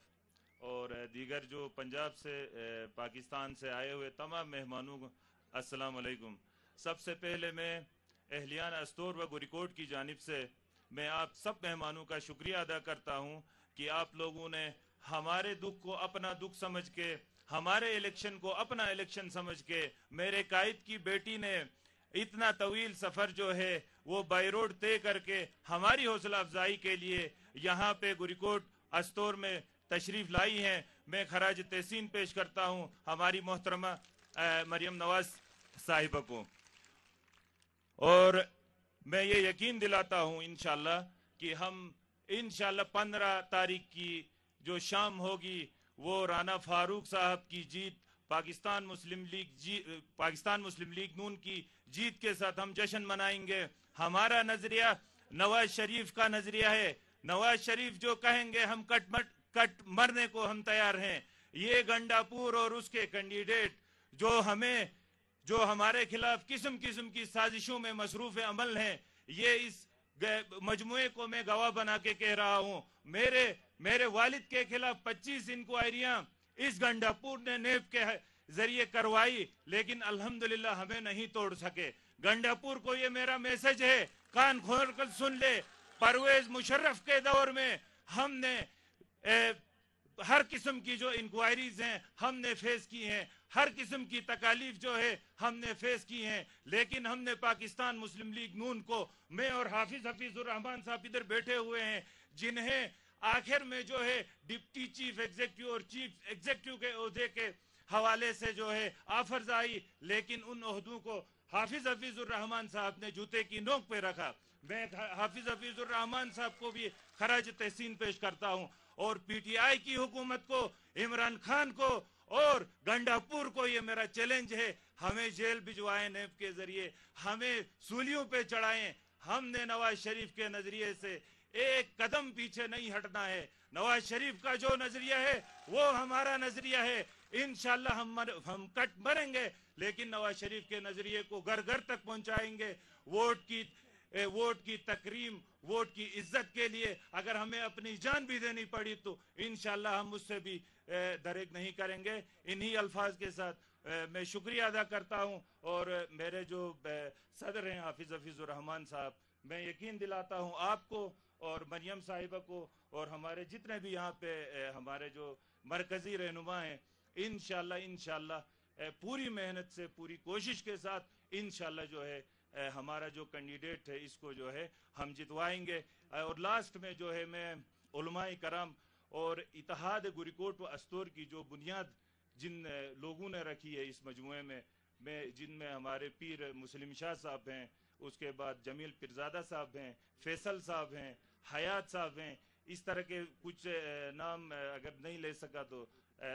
اور دیگر جو پنجاب سے، پاکستان سے آئے ہوئے تمام مہمانوں کو السلام علیکم. سب سے پہلے میں اہلیان استور و گوریکوٹ کی جانب سے میں آپ سب مہمانوں کا شکریہ ادا کرتا ہوں کہ آپ لوگوں نے ہمارے دکھ کو اپنا دکھ سمجھ کے، ہمارے الیکشن کو اپنا الیکشن سمجھ کے، میرے قائد کی بیٹی نے اتنا طویل سفر جو ہے وہ بائی روڈ طے کر کے ہماری حوصلہ افزائی کے لیے یہاں پہ گوریکوٹ استور میں تشریف لائی ہیں. میں خراج تحسین پیش کرتا ہوں ہماری محترمہ مریم نواز صاحبہ کو، اور میں یہ یقین دلاتا ہوں انشاءاللہ کہ ہم انشاءاللہ 15 تاریخ کی جو شام ہوگی وہ رانا فاروق صاحب کی جیت، پاکستان مسلم لیگ نون کی جیت کے ساتھ ہم جشن منائیں گے. ہمارا نظریہ نواز شریف کا نظریہ ہے. نواز شریف جو کہیں گے ہم کٹ مرنے کو ہم تیار ہیں. یہ گنڈا پور اور اس کے کینڈیڈیٹ جو ہمیں جو ہمارے خلاف قسم قسم کی سازشوں میں مصروف عمل ہیں، یہ اس مجموعے کو میں گواہ بنا کے کہہ رہا ہوں. میرے والد کے خلاف 25 انکوائریاں اس گنڈاپور نے نیب کے ذریعے کروائی، لیکن الحمدللہ ہمیں نہیں توڑ سکے. گنڈاپور کو یہ میرا میسج ہے، کان کھول کر سن لے. پرویز مشرف کے دور میں ہم نے ہر قسم کی جو انکوائریز ہیں ہم نے فیس کی ہیں، ہر قسم کی تکالیف جو ہے ہم نے فیس کی ہیں، لیکن ہم نے پاکستان مسلم لیگ نون کو، میں اور حافظ الرحمان صاحب ادھر بیٹھے ہوئے ہیں، جنہیں آخر میں جو ہے ڈپٹی چیف ایگزیکٹیو اور چیف ایگزیکٹیو کے عہدے کے حوالے سے جو ہے آفرز آئی، لیکن ان عہدوں کو حافظ الرحمان صاحب نے جوتے کی نوک پہ رکھا. میں حافظ الرحمان صاحب کو بھی خراج تحسین پیش کرتا ہوں، اور پی ٹی آئی کی حکومت کو، عمران خان کو اور گنڈاپور کو یہ میرا چیلنج ہے، ہمیں جیل بھجوائیں نیب کے ذریعے، ہمیں سولیوں پہ چڑھائیں. ہم نے نواز شریف کے نظریے سے ایک قدم پیچھے نہیں ہٹنا ہے. نواز شریف کا جو نظریہ ہے وہ ہمارا نظریہ ہے. انشاءاللہ ہم کٹ مریں گے، لیکن نواز شریف کے نظریے کو گھر گھر تک پہنچائیں گے. ووٹ کی تکریم، ووٹ کی عزت کے لیے اگر ہمیں اپنی جان بھی دینی پڑی تو انشاءاللہ ہم اس سے بھی دریغ نہیں کریں گے. انہی الفاظ کے ساتھ میں شکریہ ادا کرتا ہوں، اور میرے جو صدر ہیں حافظ الرحمان صاحب، میں یقین دلاتا ہوں آپ کو اور مریم صاحبہ کو اور ہمارے جتنے بھی یہاں پہ ہمارے جو مرکزی رہنما ہیں، انشاءاللہ پوری محنت سے، پوری کوشش کے ساتھ انشاءاللہ جو ہے ہمارا جو کینڈیڈیٹ ہے اس کو جو ہے ہم جتوائیں گے. اور لاسٹ میں جو ہے میں علماء کرام اور اتحاد گوریکوٹ و استور کی جو بنیاد جن لوگوں نے رکھی ہے اس مجموعے میں جن میں ہمارے پیر مسلم شاہ صاحب ہیں، اس کے بعد جمیل پیرزادہ صاحب ہیں، فیصل صاحب ہیں، حیات صاحب ہیں، اس طرح کے کچھ نام اگر نہیں لے سکا تو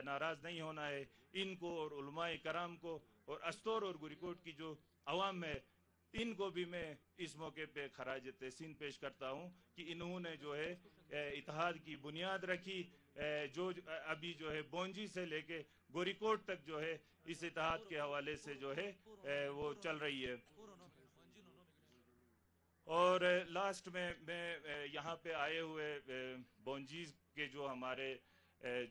ناراض نہیں ہونا ہے. ان کو اور علماء کرام کو اور استور اور گوریکوٹ کی جو عوام ہے، ان کو بھی میں اس موقع پہ خراج تحسین پیش کرتا ہوں کہ انہوں نے جو ہے اتحاد کی بنیاد رکھی، جو ابھی جو ہے بونجی سے لے کے گوریکوٹ تک جو ہے اس اتحاد کے حوالے سے جو ہے وہ چل رہی ہے. اور لاسٹ میں یہاں پہ آئے ہوئے بونجیز کے جو ہمارے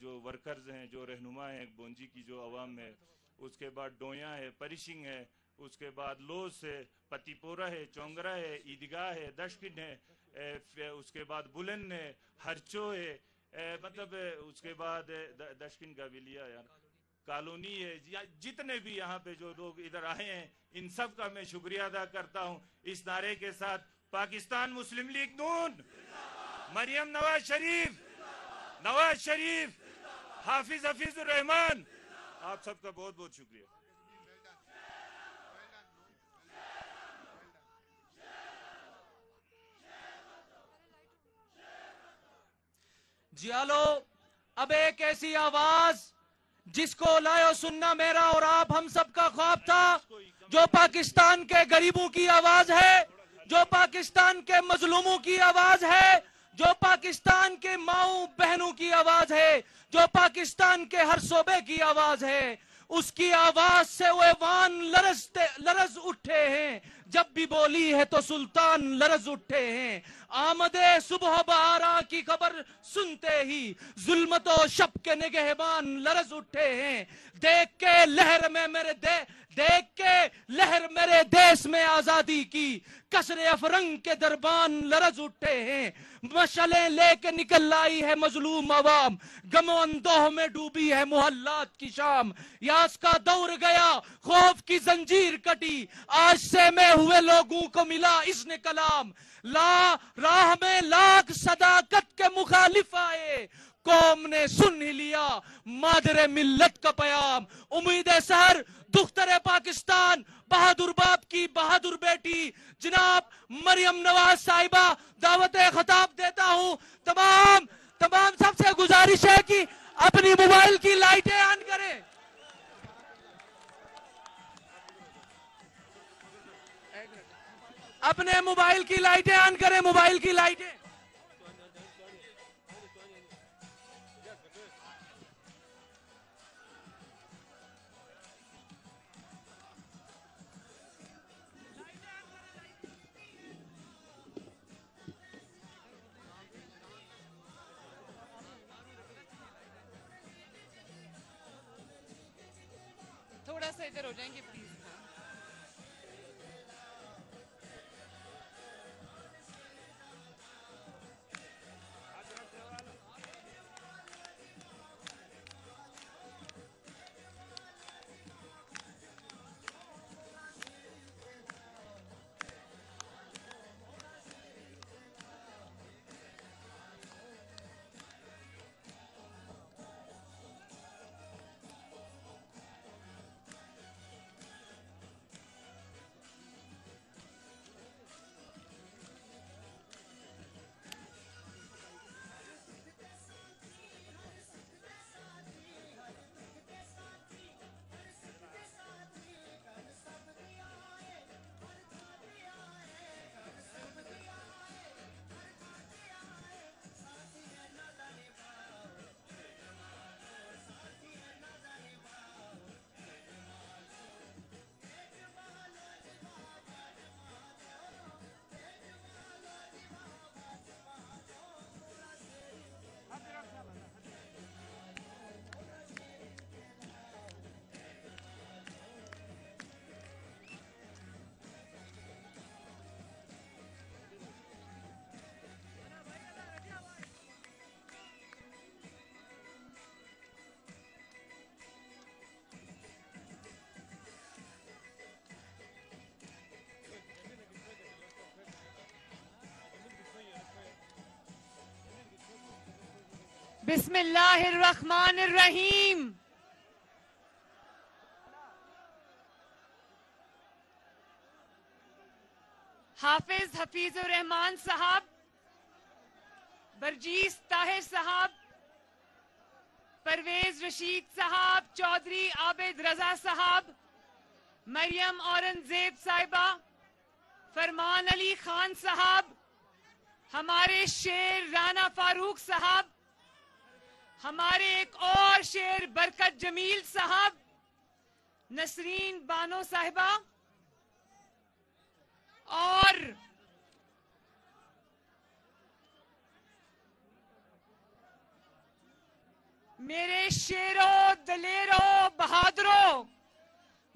جو ورکرز ہیں، جو رہنما ہیں بونجی کی جو عوام ہے، اس کے بعد ڈویاں ہے، پریشنگ ہے، اس کے بعد لوس ہے، پتی پورہ ہے، چونگرہ ہے، عیدگاہ ہے، دشکن ہے، اس کے بعد بلن ہے، ہرچو ہے، مطلب اس کے بعد دشکن کا بھی لیا یار، کالونی ہے. جتنے بھی یہاں پہ جو لوگ ادھر آئے ہیں ان سب کا میں شکریہ ادا کرتا ہوں. اس نعرے کے ساتھ پاکستان مسلم لیگ نون، مریم نواز شریف، حافظ الرحمان، آپ سب کا بہت بہت شکریہ. جیالو اب ایک ایسی آواز جس کو لائے سننا میرا اور آپ ہم سب کا خواب تھا، جو پاکستان کے غریبوں کی آواز ہے، جو پاکستان کے مظلوموں کی آواز ہے، جو پاکستان کے ماؤں بہنوں کی آواز ہے، جو پاکستان کے ہر صوبے کی آواز ہے. اس کی آواز سے وہ ایوان لرز اٹھے ہیں، جب بھی بولی ہے تو سلطان لرز اٹھے ہیں. آمد صبح بہارا کی خبر سنتے ہی ظلمت و شب کے نگہبان لرز اٹھے ہیں. دیکھ کے لہر میرے دیس میں آزادی کی کسر افرنگ کے دربان لرز اٹھے ہیں. مشعلیں لے کے نکل آئی ہے مظلوم عوام، غم و اندوہ میں ڈوبی ہے محلات کی شام. یاس کا دور گیا، خوف کی زنجیر کٹی، آج سے میں ہوئے لوگوں کو ملا اس نے کلام. راہ میں لاکھ صداقت کے مخالف آئے، قوم نے سن ہی لیا مادر ملت کا پیام. امید سحر دختر پاکستان، بہادر باپ کی بہادر بیٹی جناب مریم نواز صاحبہ دعوت خطاب دیتا ہوں. تمام سب سے گزارش ہے کہ اپنی موبائل کی لائٹیں آن کریں. اپنے موبائل کی لائٹیں آن کریں، موبائل کی لائٹیں. سا ادھر ہو جائیں گے پلیز. بسم اللہ الرحمن الرحیم. حافظ حفیظ الرحمان صاحب، برجیس طاہر صاحب، پرویز رشید صاحب، چودھری عابد رضا صاحب، مریم اورنگزیب صاحبہ، فرمان علی خان صاحب، ہمارے شیر رانا فاروق صاحب، ہمارے ایک اور شیر برکت جمیل صاحب، نسرین بانو صاحبہ، اور میرے شیروں، دلیروں، بہادروں،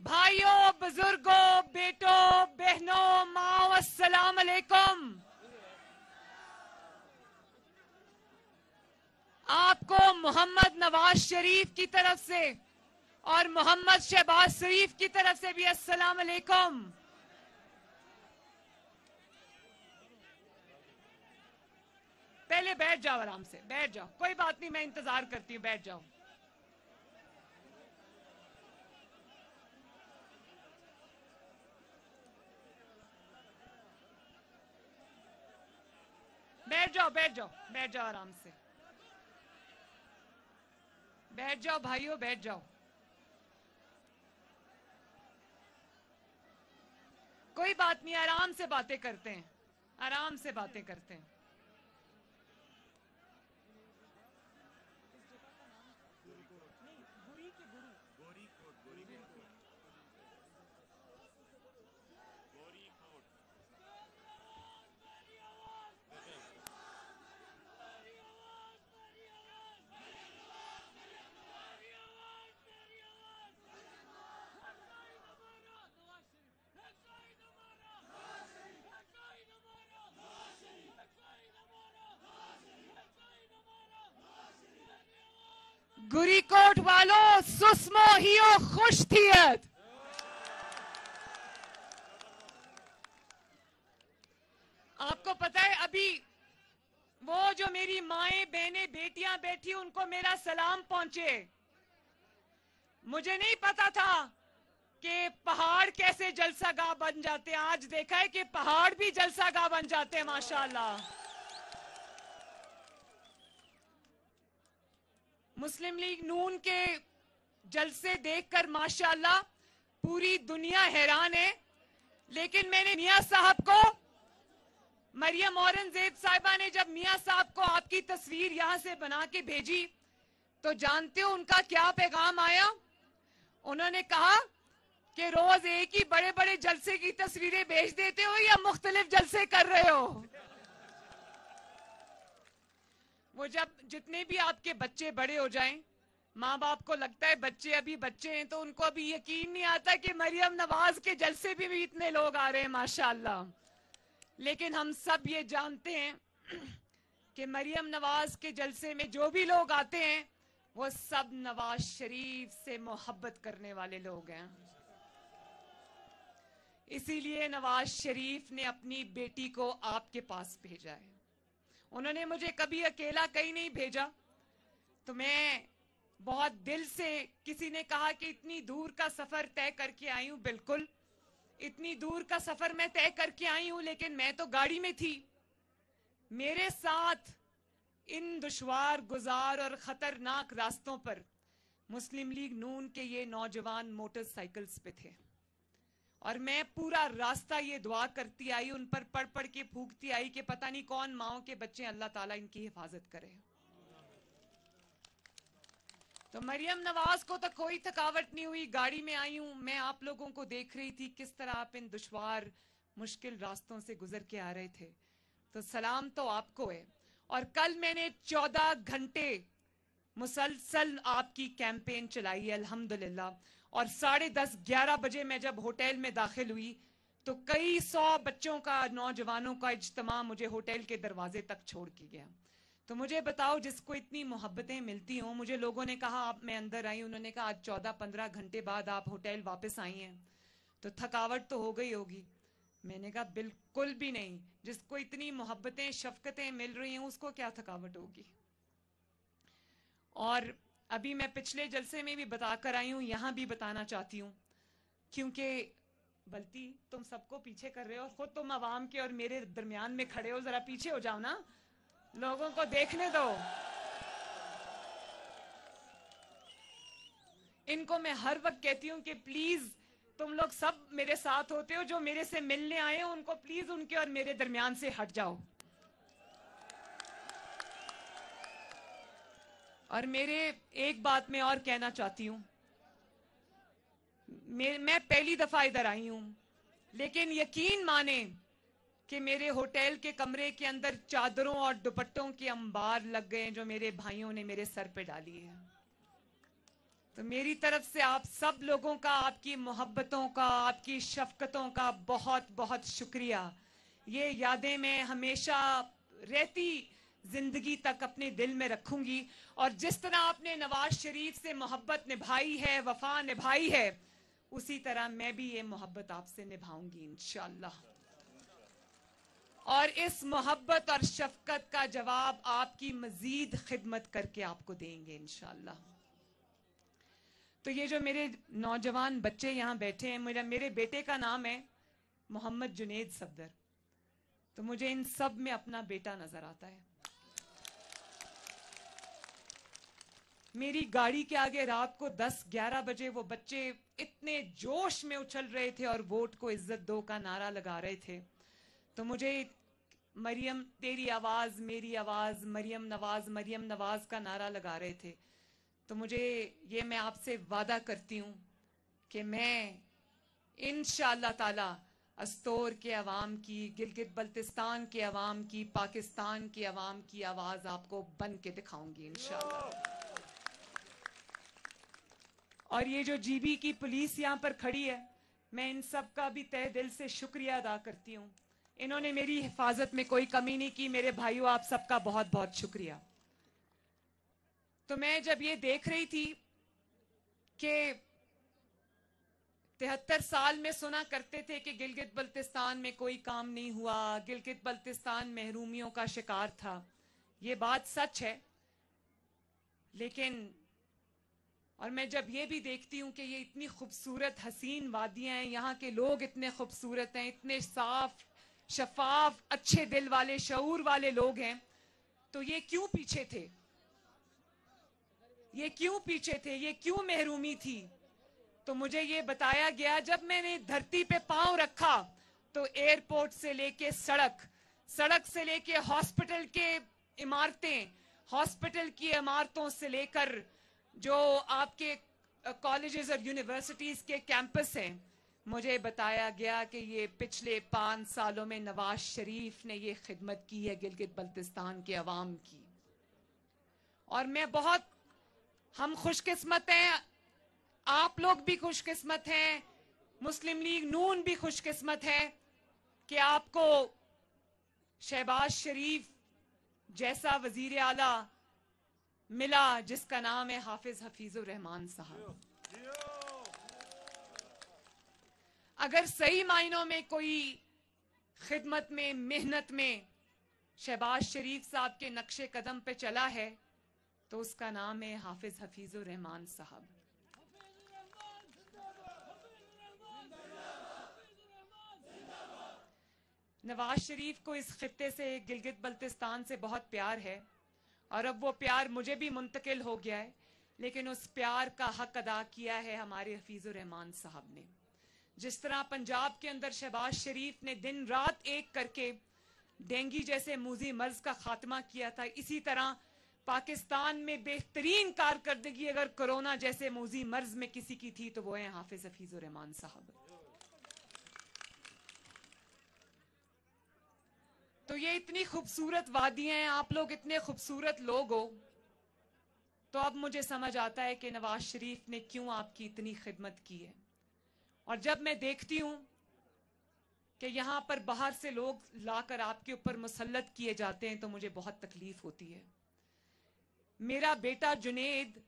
بھائیوں، بزرگوں، بیٹوں، بہنوں، ماں، السلام علیکم. آپ کو محمد نواز شریف کی طرف سے اور محمد شہباز شریف کی طرف سے بھی السلام علیکم. پہلے بیٹھ جاؤ، آرام سے بیٹھ جاؤ، کوئی بات نہیں، میں انتظار کرتی ہوں، بیٹھ جاؤ. بیٹھ جاؤ، بیٹھ جاؤ، بیٹھ جاؤ، آرام سے بیٹھ جاؤ بھائیوں، بیٹھ جاؤ. کوئی بات نہیں، آرام سے باتیں کرتے ہیں، آرام سے باتیں کرتے ہیں. گری کوٹ والوں، سسمو ہیو خوش تھیت. آپ کو پتہ ہے ابھی وہ جو میری مائیں، بہنیں، بیٹیاں بیٹھی ان کو میرا سلام پہنچے. مجھے نہیں پتا تھا کہ پہاڑ کیسے جلسہ گاہ بن جاتے ہیں. آج دیکھا ہے کہ پہاڑ بھی جلسہ گاہ بن جاتے ہیں ماشاءاللہ. مسلم لیگ نون کے جلسے دیکھ کر ماشاءاللہ پوری دنیا حیران ہے. لیکن میں نے میاں صاحب کو، مریم اورنگزیب صاحبہ نے جب میاں صاحب کو آپ کی تصویر یہاں سے بنا کے بھیجی تو جانتے ہو ان کا کیا پیغام آیا؟ انہوں نے کہا کہ روز ایک ہی بڑے بڑے جلسے کی تصویریں بھیج دیتے ہو یا مختلف جلسے کر رہے ہو؟ وہ جب جتنے بھی آپ کے بچے بڑے ہو جائیں माँ बाप को लगता है बच्चे अभी बच्चे हैं तो उनको अभी यकीन नहीं आता कि मरियम नवाज के जलसे भी इतने लोग आ रहे हैं माशाल्लाह। लेकिन हम सब ये जानते हैं कि मरियम नवाज के जलसे में जो भी लोग आते हैं वो सब नवाज शरीफ से मोहब्बत करने वाले लोग हैं। इसीलिए नवाज शरीफ ने अपनी बेटी को आपके पास भेजा है। उन्होंने मुझे कभी अकेला कहीं नहीं भेजा। तो मैं बहुत दिल से, किसी ने कहा कि इतनी दूर का सफर तय करके आई हूं, बिल्कुल इतनी दूर का सफर मैं तय करके आई हूं, लेकिन मैं तो गाड़ी में थी। मेरे साथ इन दुश्वार गुजार और खतरनाक रास्तों पर मुस्लिम लीग नून के ये नौजवान मोटरसाइकिल्स पे थे और मैं पूरा रास्ता ये दुआ करती आई, उन पर पढ़ पढ़ के फूंकती आई कि पता नहीं कौन माओं के बच्चे, अल्लाह ताला इनकी हिफाजत करे। तो मरियम नवाज को तो कोई थकावट नहीं हुई, गाड़ी में आई हूं, मैं आप लोगों को देख रही थी किस तरह आप इन दुश्वार मुश्किल रास्तों से गुजर के आ रहे थे। तो सलाम तो आपको है। और कल मैंने 14 घंटे मुसलसल आपकी कैंपेन चलाई है अल्हम्दुलिल्लाह। और 10:30 11 बजे मैं जब होटल में दाखिल हुई तो कई 100 बच्चों का, नौजवानों का इज्तिमा मुझे होटल के दरवाजे तक छोड़ के गया। तो मुझे बताओ, जिसको इतनी मोहब्बतें मिलती हों, मुझे लोगों ने कहा आप, मैं अंदर आई, उन्होंने कहा आज 14-15 घंटे बाद आप होटल वापस आई हैं तो थकावट तो हो गई होगी। मैंने कहा बिल्कुल भी नहीं, जिसको इतनी मोहब्बतें शफकतें मिल रही हैं उसको क्या थकावट होगी। और अभी मैं पिछले जलसे में भी बताकर आई हूं, यहां भी बताना चाहती हूं, क्योंकि बल्कि तुम सबको पीछे कर रहे हो, खुद तुम आवाम के और मेरे दरमियान में खड़े हो, जरा पीछे हो जाओ ना, लोगों को देखने दो। इनको मैं हर वक्त कहती हूं कि प्लीज तुम लोग सब मेरे साथ होते हो, जो मेरे से मिलने आए हो उनको प्लीज उनके और मेरे दरमियान से हट जाओ। और मेरे एक बात मैं और कहना चाहती हूं, मैं पहली दफा इधर आई हूं, लेकिन यकीन माने कि मेरे होटल के कमरे के अंदर चादरों और दुपट्टों के अंबार लग गए जो मेरे भाइयों ने मेरे सर पे डाली है। तो मेरी तरफ से आप सब लोगों का, आपकी मोहब्बतों का, आपकी शफकतों का बहुत बहुत शुक्रिया। ये यादें मैं हमेशा रहती जिंदगी तक अपने दिल में रखूंगी। और जिस तरह आपने नवाज शरीफ से मोहब्बत निभाई है, वफा निभाई है, उसी तरह मैं भी ये मोहब्बत आपसे निभाऊंगी इंशाअल्लाह। और इस मोहब्बत और शफकत का जवाब आपकी मजीद खिदमत करके आपको देंगे इंशाअल्लाह। तो ये जो मेरे नौजवान बच्चे यहाँ बैठे हैं, मेरे बेटे का नाम है मोहम्मद जुनेद सफदर। तो मुझे इन सब में अपना बेटा नजर आता है। मेरी गाड़ी के आगे रात को 10-11 बजे वो बच्चे इतने जोश में उछल रहे थे और वोट को इज्जत दो का नारा लगा रहे थे। तो मुझे मरियम तेरी आवाज मेरी आवाज, मरियम नवाज का नारा लगा रहे थे। तो मुझे ये, मैं आपसे वादा करती हूं कि मैं इंशाअल्लाह ताला अस्तोर के अवाम की, गिलगित बल्तिस्तान के अवाम की, पाकिस्तान के अवाम की आवाज आपको बन के दिखाऊंगी इंशाअल्लाह। और ये जो जीबी की पुलिस यहाँ पर खड़ी है, मैं इन सब का भी तहे दिल से शुक्रिया अदा करती हूँ। इन्होंने मेरी हिफाजत में कोई कमी नहीं की। मेरे भाइयों, आप सबका बहुत बहुत शुक्रिया। तो मैं जब ये देख रही थी कि 73 साल में सुना करते थे कि गिलगित बल्तिस्तान में कोई काम नहीं हुआ, गिलगित बल्तिस्तान महरूमियों का शिकार था। ये बात सच है, लेकिन और मैं जब ये भी देखती हूँ कि ये इतनी खूबसूरत हसीन वादियां हैं, यहाँ के लोग इतने खूबसूरत हैं, इतने साफ शफाफ अच्छे दिल वाले शऊर वाले लोग हैं, तो ये क्यों पीछे थे? ये क्यों पीछे थे? ये क्यों महरूमी थी? तो मुझे ये बताया गया, जब मैंने धरती पे पांव रखा तो एयरपोर्ट से लेके सड़क से लेके हॉस्पिटल के इमारतें, हॉस्पिटल की इमारतों से लेकर जो आपके कॉलेजेस और यूनिवर्सिटीज के कैंपस हैं, मुझे बताया गया कि ये पिछले 5 सालों में नवाज शरीफ ने ये खिदमत की है गिलगित बल्तिस्तान के अवाम की। और मैं बहुत हम खुशकिस्मत हैं, आप लोग भी खुशकिस्मत हैं, मुस्लिम लीग नून भी खुशकिस्मत है कि आपको शहबाज शरीफ जैसा वजीर आला मिला जिसका नाम है हाफिज हफीजुर रहमान साहब। अगर सही मायनों में कोई खिदमत में, मेहनत में शहबाज शरीफ साहब के नक्शे कदम पे चला है तो उसका नाम है हाफिज हफीजुर रहमान साहब। नवाज शरीफ को इस खित्ते से, गिलगित बल्तिस्तान से बहुत प्यार है और अब वो प्यार मुझे भी मुंतकिल हो गया है, लेकिन उस प्यार का हक अदा किया है हमारे हफीजुर रहमान साहब ने। जिस तरह पंजाब के अंदर शहबाज शरीफ ने दिन रात एक करके डेंगू जैसे मूजी मर्ज का खात्मा किया था, इसी तरह पाकिस्तान में बेहतरीन कारकर्दगी अगर कोरोना जैसे मूजी मर्ज में किसी की थी तो वो है हाफिज हफीजुर रहमान साहब। तो ये इतनी खूबसूरत वादियां हैं, आप लोग इतने खूबसूरत लोग हो, तो अब मुझे समझ आता है कि नवाज शरीफ ने क्यों आपकी इतनी खिदमत की है। और जब मैं देखती हूं कि यहां पर बाहर से लोग लाकर आपके ऊपर मुसल्लत किए जाते हैं तो मुझे बहुत तकलीफ होती है। मेरा बेटा जुनेद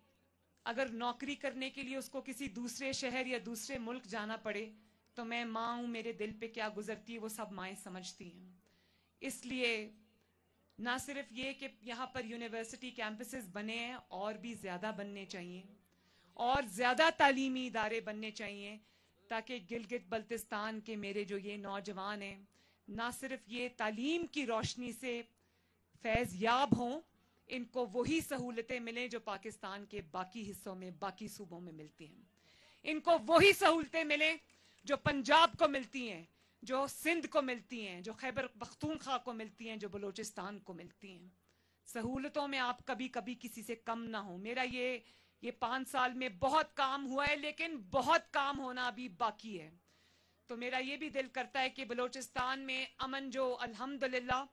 अगर नौकरी करने के लिए उसको किसी दूसरे शहर या दूसरे मुल्क जाना पड़े तो मैं माँ हूं, मेरे दिल पे क्या गुजरती है वो सब माएं समझती हैं। इसलिए ना सिर्फ ये कि यहाँ पर यूनिवर्सिटी कैंपसेस बने हैं, और भी ज़्यादा बनने चाहिए और ज़्यादा तालीमी इदारे बनने चाहिए ताकि गिलगित बल्तिस्तान के मेरे जो ये नौजवान हैं ना सिर्फ ये तालीम की रोशनी से फैज़ याब हों, इनको वही सहूलतें मिलें जो पाकिस्तान के बाकी हिस्सों में, बाकी सूबों में मिलती हैं। इनको वही सहूलतें मिलें जो पंजाब को मिलती हैं, जो सिंध को मिलती हैं, जो खैबर पख्तूनख्वा को मिलती हैं, जो बलूचिस्तान को मिलती हैं। सहूलतों में आप कभी कभी किसी से कम ना हो। मेरा ये 5 साल में बहुत काम हुआ है, लेकिन बहुत काम होना अभी बाकी है। तो मेरा ये भी दिल करता है कि बलूचिस्तान में अमन जो अल्हम्दुलिल्लाह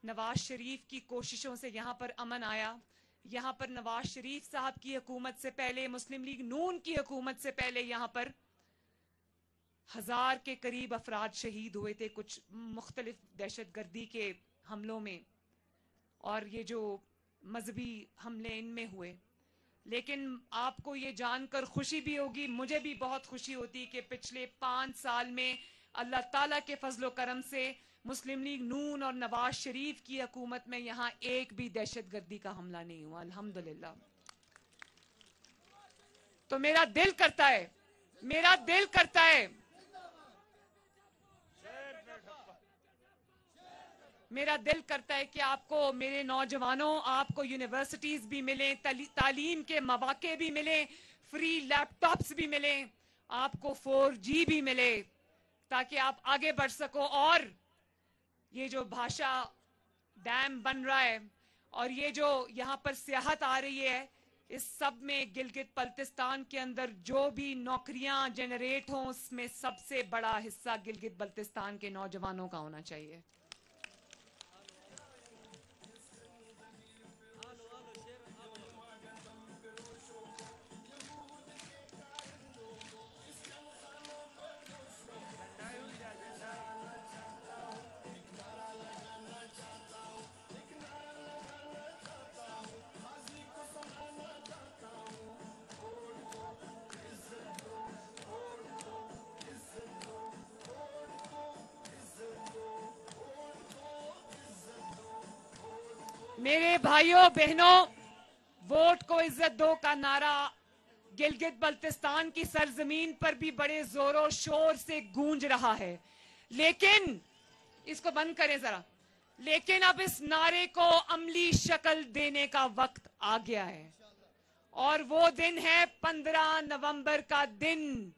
नवाज शरीफ की कोशिशों से यहाँ पर अमन आया, यहाँ पर नवाज शरीफ साहब की हुकूमत से पहले, मुस्लिम लीग नून की हुकूमत से पहले यहाँ पर 1000 के करीब अफराद शहीद हुए थे कुछ मुख्तलिफ दहशतगर्दी के हमलों में, और ये जो मजहबी हमले इनमें हुए। लेकिन आपको ये जानकर खुशी भी होगी, मुझे भी बहुत खुशी होती कि पिछले 5 साल में अल्लाह ताला के फजलो करम से मुस्लिम लीग नून और नवाज शरीफ की हुकूमत में यहाँ एक भी दहशतगर्दी का हमला नहीं हुआ, अल्हम्दुलिल्लाह। तो मेरा दिल करता है कि आपको, मेरे नौजवानों, आपको यूनिवर्सिटीज भी मिले, तालीम के मौके भी मिले, फ्री लैपटॉप्स भी मिले, आपको 4G भी मिले, ताकि आप आगे बढ़ सको। और ये जो भाषा डैम बन रहा है और ये जो यहाँ पर सियाहत आ रही है, इस सब में गिलगित बल्तिस्तान के अंदर जो भी नौकरियां जनरेट हों उसमें सबसे बड़ा हिस्सा गिलगित बल्तिस्तान के नौजवानों का होना चाहिए। मेरे भाइयों बहनों, वोट को इज्जत दो का नारा गिलगित बल्तिस्तान की सरजमीन पर भी बड़े जोरों शोर से गूंज रहा है। लेकिन इसको बंद करें जरा, लेकिन अब इस नारे को अमली शक्ल देने का वक्त आ गया है, और वो दिन है 15 नवंबर का दिन,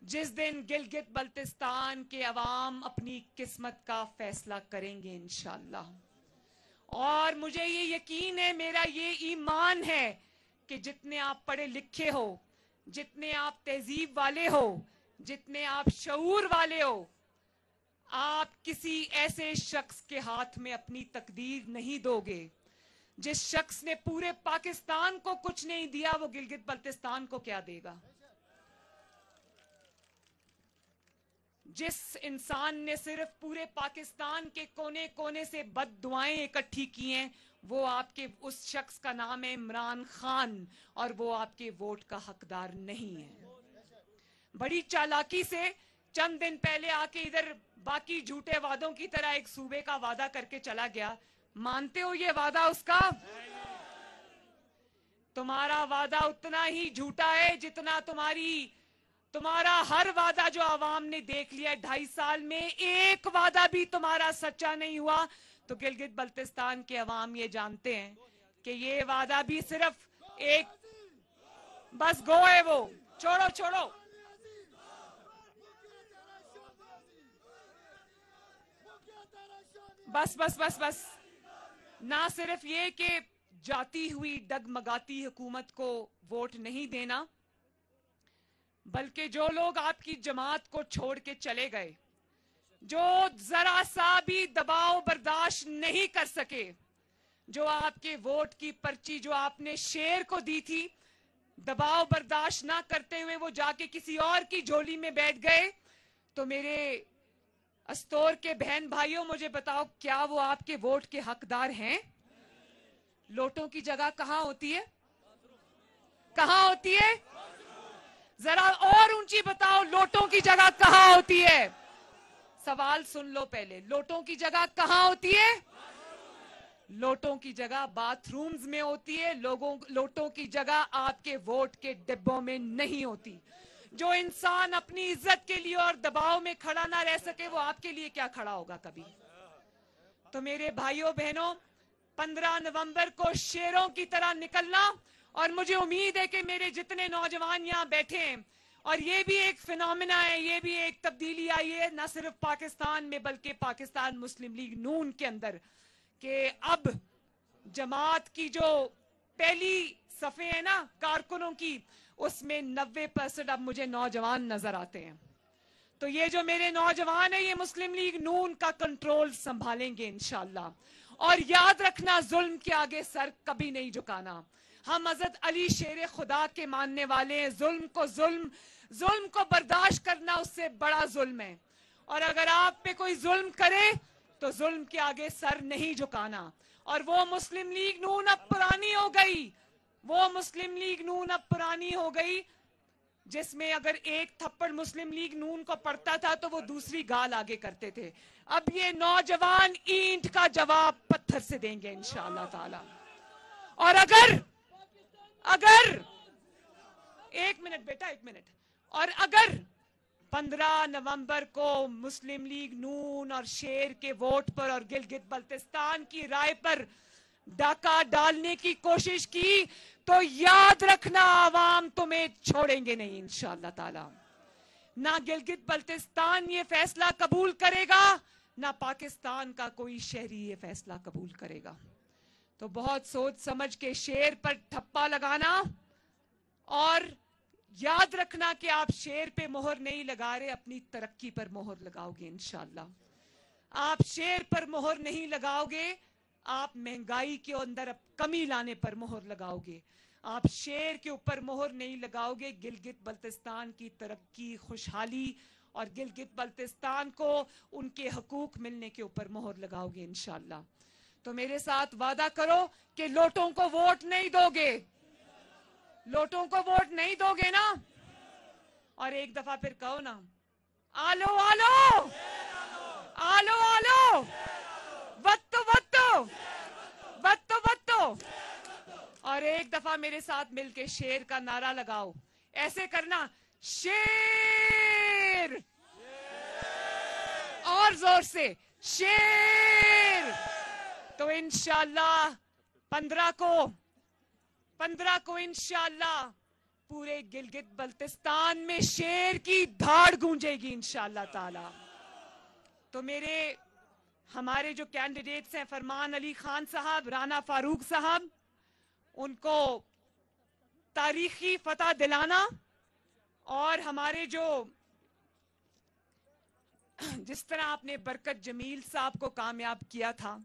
जिस दिन गिलगित बल्तिस्तान के अवाम अपनी किस्मत का फैसला करेंगे इंशाअल्लाह। और मुझे ये यकीन है, मेरा ये ईमान है कि जितने आप पढ़े लिखे हो, जितने आप तहजीब वाले हो, जितने आप शऊर वाले हो, आप किसी ऐसे शख्स के हाथ में अपनी तकदीर नहीं दोगे जिस शख्स ने पूरे पाकिस्तान को कुछ नहीं दिया वो गिलगित बल्तिस्तान को क्या देगा? जिस इंसान ने सिर्फ पूरे पाकिस्तान के कोने कोने से बददुआएं इकट्ठी की हैं, वो आपके उस शख्स का नाम है इमरान खान, और वो आपके वोट का हकदार नहीं है। बड़ी चालाकी से चंद दिन पहले आके इधर बाकी झूठे वादों की तरह एक सूबे का वादा करके चला गया। मानते हो ये वादा उसका? तुम्हारा वादा उतना ही झूठा है जितना तुम्हारा हर वादा जो आवाम ने देख लिया। 2.5 साल में एक वादा भी तुम्हारा सच्चा नहीं हुआ। तो गिलगित बल्तिस्तान के अवाम ये जानते हैं कि ये वादा भी सिर्फ एक बस गो है। वो छोड़ो बस ना सिर्फ ये कि जाती हुई डगमगाती हुकूमत को वोट नहीं देना, बल्कि जो लोग आपकी जमात को छोड़ के चले गए, जो जरा सा भी दबाव बर्दाश्त नहीं कर सके, जो आपके वोट की पर्ची जो आपने शेर को दी थी, दबाव बर्दाश्त ना करते हुए वो जाके किसी और की झोली में बैठ गए, तो मेरे अस्तोर के बहन भाइयों मुझे बताओ, क्या वो आपके वोट के हकदार हैं? लोटों की जगह कहां होती है? कहां होती है? जरा और ऊंची बताओ, लोटों की जगह कहां होती है? सवाल सुन लो पहले, लोटों की जगह कहां होती है? लोटों की जगह बाथरूम्स में होती है। लोटों की जगह आपके वोट के डिब्बों में नहीं होती। जो इंसान अपनी इज्जत के लिए और दबाव में खड़ा ना रह सके, वो आपके लिए क्या खड़ा होगा कभी? तो मेरे भाइयों बहनों, 15 नवंबर को शेरों की तरह निकलना, और मुझे उम्मीद है कि मेरे जितने नौजवान यहाँ बैठे हैं, और ये भी एक फिनोमिना है, ये भी एक तब्दीली आई है न सिर्फ पाकिस्तान में बल्कि पाकिस्तान मुस्लिम लीग नून के अंदर, कि अब जमात की जो पहली सफे है ना कारकुनों की, उसमें 90% अब मुझे नौजवान नजर आते हैं। तो ये जो मेरे नौजवान है, ये मुस्लिम लीग नून का कंट्रोल संभालेंगे इंशाल्लाह। और याद रखना, जुल्म के आगे सर कभी नहीं झुकाना। हम हजरत अली शेर खुदा के मानने वाले हैं। जुल्म को बर्दाश्त करना उससे बड़ा जुल्म है, और अगर आप पे कोई जुल्म करे तो जुल्म के आगे सर नहीं झुकाना। और वो मुस्लिम लीग नून अब पुरानी हो गई, वो मुस्लिम लीग नून अब पुरानी हो गई जिसमें अगर एक थप्पड़ मुस्लिम लीग नून को पड़ता था तो वो दूसरी गाल आगे करते थे। अब ये नौजवान ईंट का जवाब पत्थर से देंगे इंशाअल्लाह ताला। और अगर एक मिनट बेटा, एक मिनट, और अगर 15 नवंबर को मुस्लिम लीग नून और शेर के वोट पर और गिलगित बल्तिस्तान की राय पर डाका डालने की कोशिश की, तो याद रखना, आवाम तुम्हें छोड़ेंगे नहीं इंशाअल्लाह ताला। ना गिलगित बल्तिस्तान ये फैसला कबूल करेगा, ना पाकिस्तान का कोई शहरी ये फैसला कबूल करेगा। तो बहुत सोच समझ के शेर पर ठप्पा लगाना, और याद रखना कि आप शेर पे मोहर नहीं लगा रहे, अपनी तरक्की पर मोहर लगाओगे इंशाअल्लाह। आप शेर पर मोहर नहीं लगाओगे, आप महंगाई के अंदर अब कमी लाने पर मोहर लगाओगे। आप शेर के ऊपर मोहर नहीं लगाओगे, गिलगित बल्तिस्तान की तरक्की, खुशहाली और गिलगित बल्तिस्तान को उनके हकूक मिलने के ऊपर मोहर लगाओगे इंशाअल्लाह। तो मेरे साथ वादा करो कि लोटों को वोट नहीं दोगे, लोटों को वोट नहीं दोगे ना। और एक दफा फिर कहो ना, आलो आलो आलो आलो, वत्तो वत्तो वत्तो वत्तो। और एक दफा मेरे साथ मिलके शेर का नारा लगाओ, ऐसे करना, शेर, और जोर से शेर। तो इंशाअल्लाह 15 को इंशाअल्लाह पूरे गिलगित बल्तिस्तान में शेर की धाड़ गूंजेगी इंशाअल्लाह ताला। तो हमारे जो कैंडिडेट्स हैं, फरमान अली खान साहब, राना फारूक साहब, उनको तारीखी फतह दिलाना, और हमारे जो जिस तरह आपने बरकत जमील साहब को कामयाब किया था,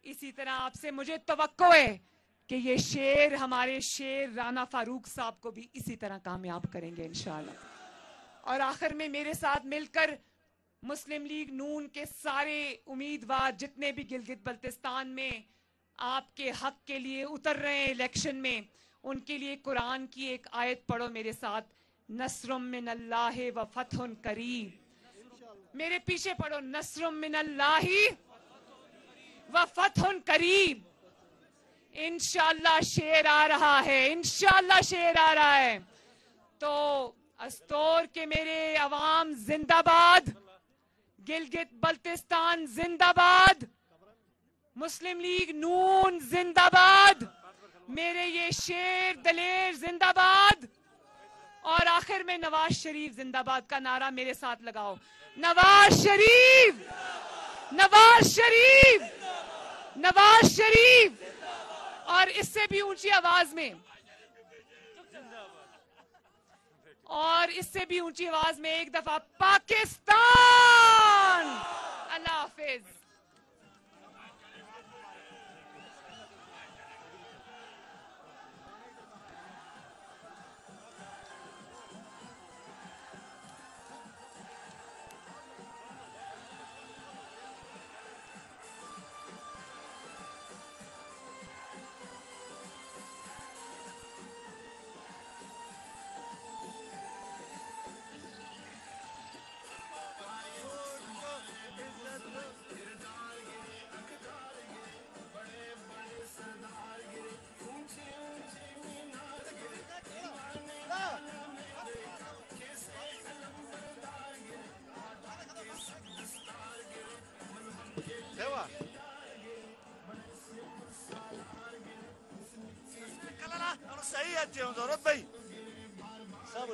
इसी तरह आपसे मुझे तवक्को है कि ये शेर हमारे शेर राना फारूक साहब को भी इसी तरह कामयाब करेंगे इंशाल्लाह। और आखिर में मेरे साथ मिलकर मुस्लिम लीग नून के सारे उम्मीदवार जितने भी गिलगित बल्तिस्तान में आपके हक के लिए उतर रहे हैं इलेक्शन में, उनके लिए कुरान की एक आयत पढ़ो मेरे साथ, नस्रुम मिनल्लाहि व फतहुन करीब। मेरे पीछे पढ़ो, नस्रुम मिनल्लाहि व फतहुन करीब। इंशाल्लाह शेर आ रहा है, इंशाल्लाह शेर आ रहा है। तो अस्तोर के मेरे अवाम जिंदाबाद, गिलगित बल्तिस्तान जिंदाबाद, मुस्लिम लीग नून जिंदाबाद, मेरे ये शेर दलेर जिंदाबाद, और आखिर में नवाज शरीफ जिंदाबाद का नारा मेरे साथ लगाओ, नवाज शरीफ, नवाज शरीफ, नवाज शरीफ। और इससे भी ऊंची आवाज में, और इससे भी ऊंची आवाज में एक दफा पाकिस्तान। अल्लाह हाफिज। صحیح ہے ضرورت بھائی صاحب